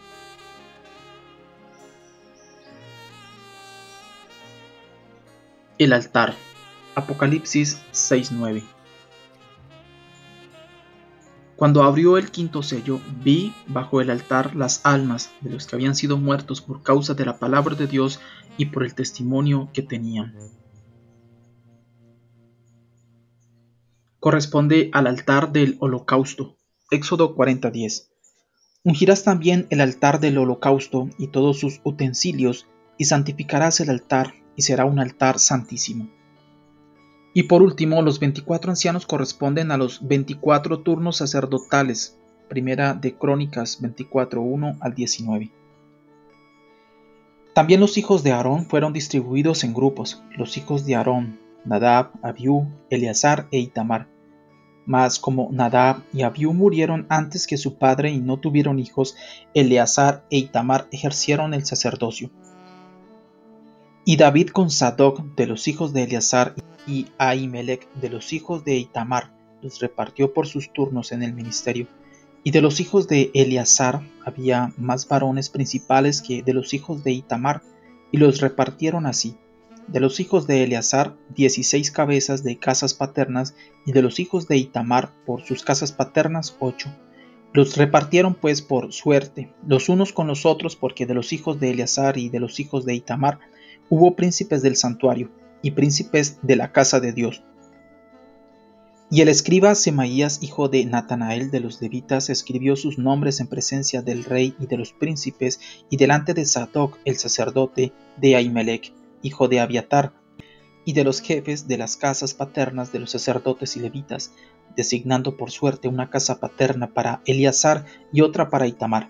El altar. Apocalipsis 6:9. Cuando abrió el 5.º sello, vi bajo el altar las almas de los que habían sido muertos por causa de la palabra de Dios y por el testimonio que tenían. Corresponde al altar del holocausto. Éxodo 40:10. Ungirás también el altar del holocausto y todos sus utensilios, y santificarás el altar, y será un altar santísimo. Y por último, los 24 ancianos corresponden a los 24 turnos sacerdotales. Primera de Crónicas 24:1 al 19. También los hijos de Aarón fueron distribuidos en grupos. Los hijos de Aarón: Nadab, Abiú, Eleazar e Itamar. Mas como Nadab y Abiú murieron antes que su padre y no tuvieron hijos, Eleazar e Itamar ejercieron el sacerdocio. Y David con Sadoc de los hijos de Eleazar y Ahimelech de los hijos de Itamar los repartió por sus turnos en el ministerio. Y de los hijos de Eleazar había más varones principales que de los hijos de Itamar, y los repartieron así: de los hijos de Eleazar 16 cabezas de casas paternas, y de los hijos de Itamar por sus casas paternas 8. Los repartieron pues por suerte, los unos con los otros, porque de los hijos de Eleazar y de los hijos de Itamar hubo príncipes del santuario, y príncipes de la casa de Dios. Y el escriba Semaías, hijo de Natanael de los levitas, escribió sus nombres en presencia del rey y de los príncipes, y delante de Sadoc el sacerdote, de Ahimelech, hijo de Abiatar, y de los jefes de las casas paternas de los sacerdotes y levitas, designando por suerte una casa paterna para Eleazar y otra para Itamar.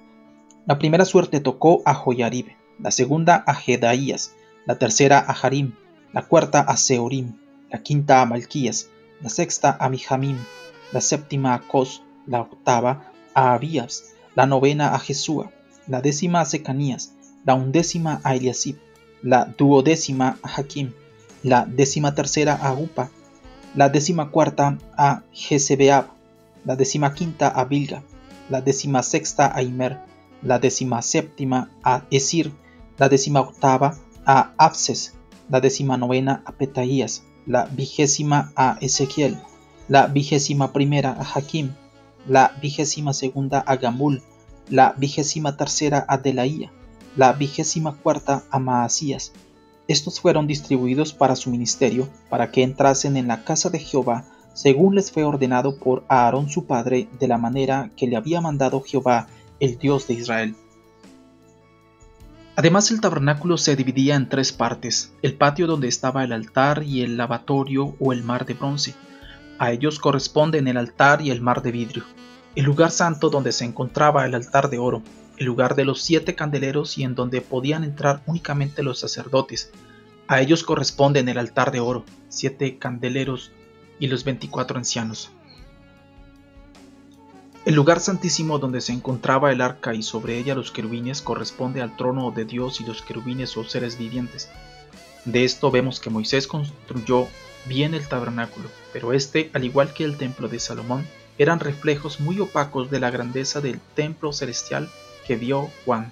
La primera suerte tocó a Joiarib, la segunda a Jedaías, la tercera a Harim, la cuarta a Seorim, la quinta a Malquías, la sexta a Mijamim, la séptima a Cos, la octava a Abías, la novena a Jesúa, la décima a Secanías, la undécima a Eliasib, la duodécima a Jaquim, la decimatercera a Upa, la decimacuarta a Jezebeab, la decimaquinta a Bilga, la decimasexta a Imer, la decimaséptima a Esir, la decimaoctava a Abses, la decimanovena a Petaías, la 20ª a Ezequiel, la 21ª a Jaquim, la 22ª a Gamul, la 23ª a Delaía, la 24ª a Maasías. Estos fueron distribuidos para su ministerio, para que entrasen en la casa de Jehová, según les fue ordenado por Aarón su padre, de la manera que le había mandado Jehová, el Dios de Israel. Además, el tabernáculo se dividía en 3 partes: el patio donde estaba el altar y el lavatorio o el mar de bronce. A ellos corresponden el altar y el mar de vidrio; el lugar santo donde se encontraba el altar de oro; el lugar de los 7 candeleros y en donde podían entrar únicamente los sacerdotes. A ellos corresponden el altar de oro, 7 candeleros y los 24 ancianos; el lugar santísimo donde se encontraba el arca y sobre ella los querubines corresponde al trono de Dios y los querubines o seres vivientes. De esto vemos que Moisés construyó bien el tabernáculo, pero este, al igual que el templo de Salomón, eran reflejos muy opacos de la grandeza del templo celestial que vio Juan.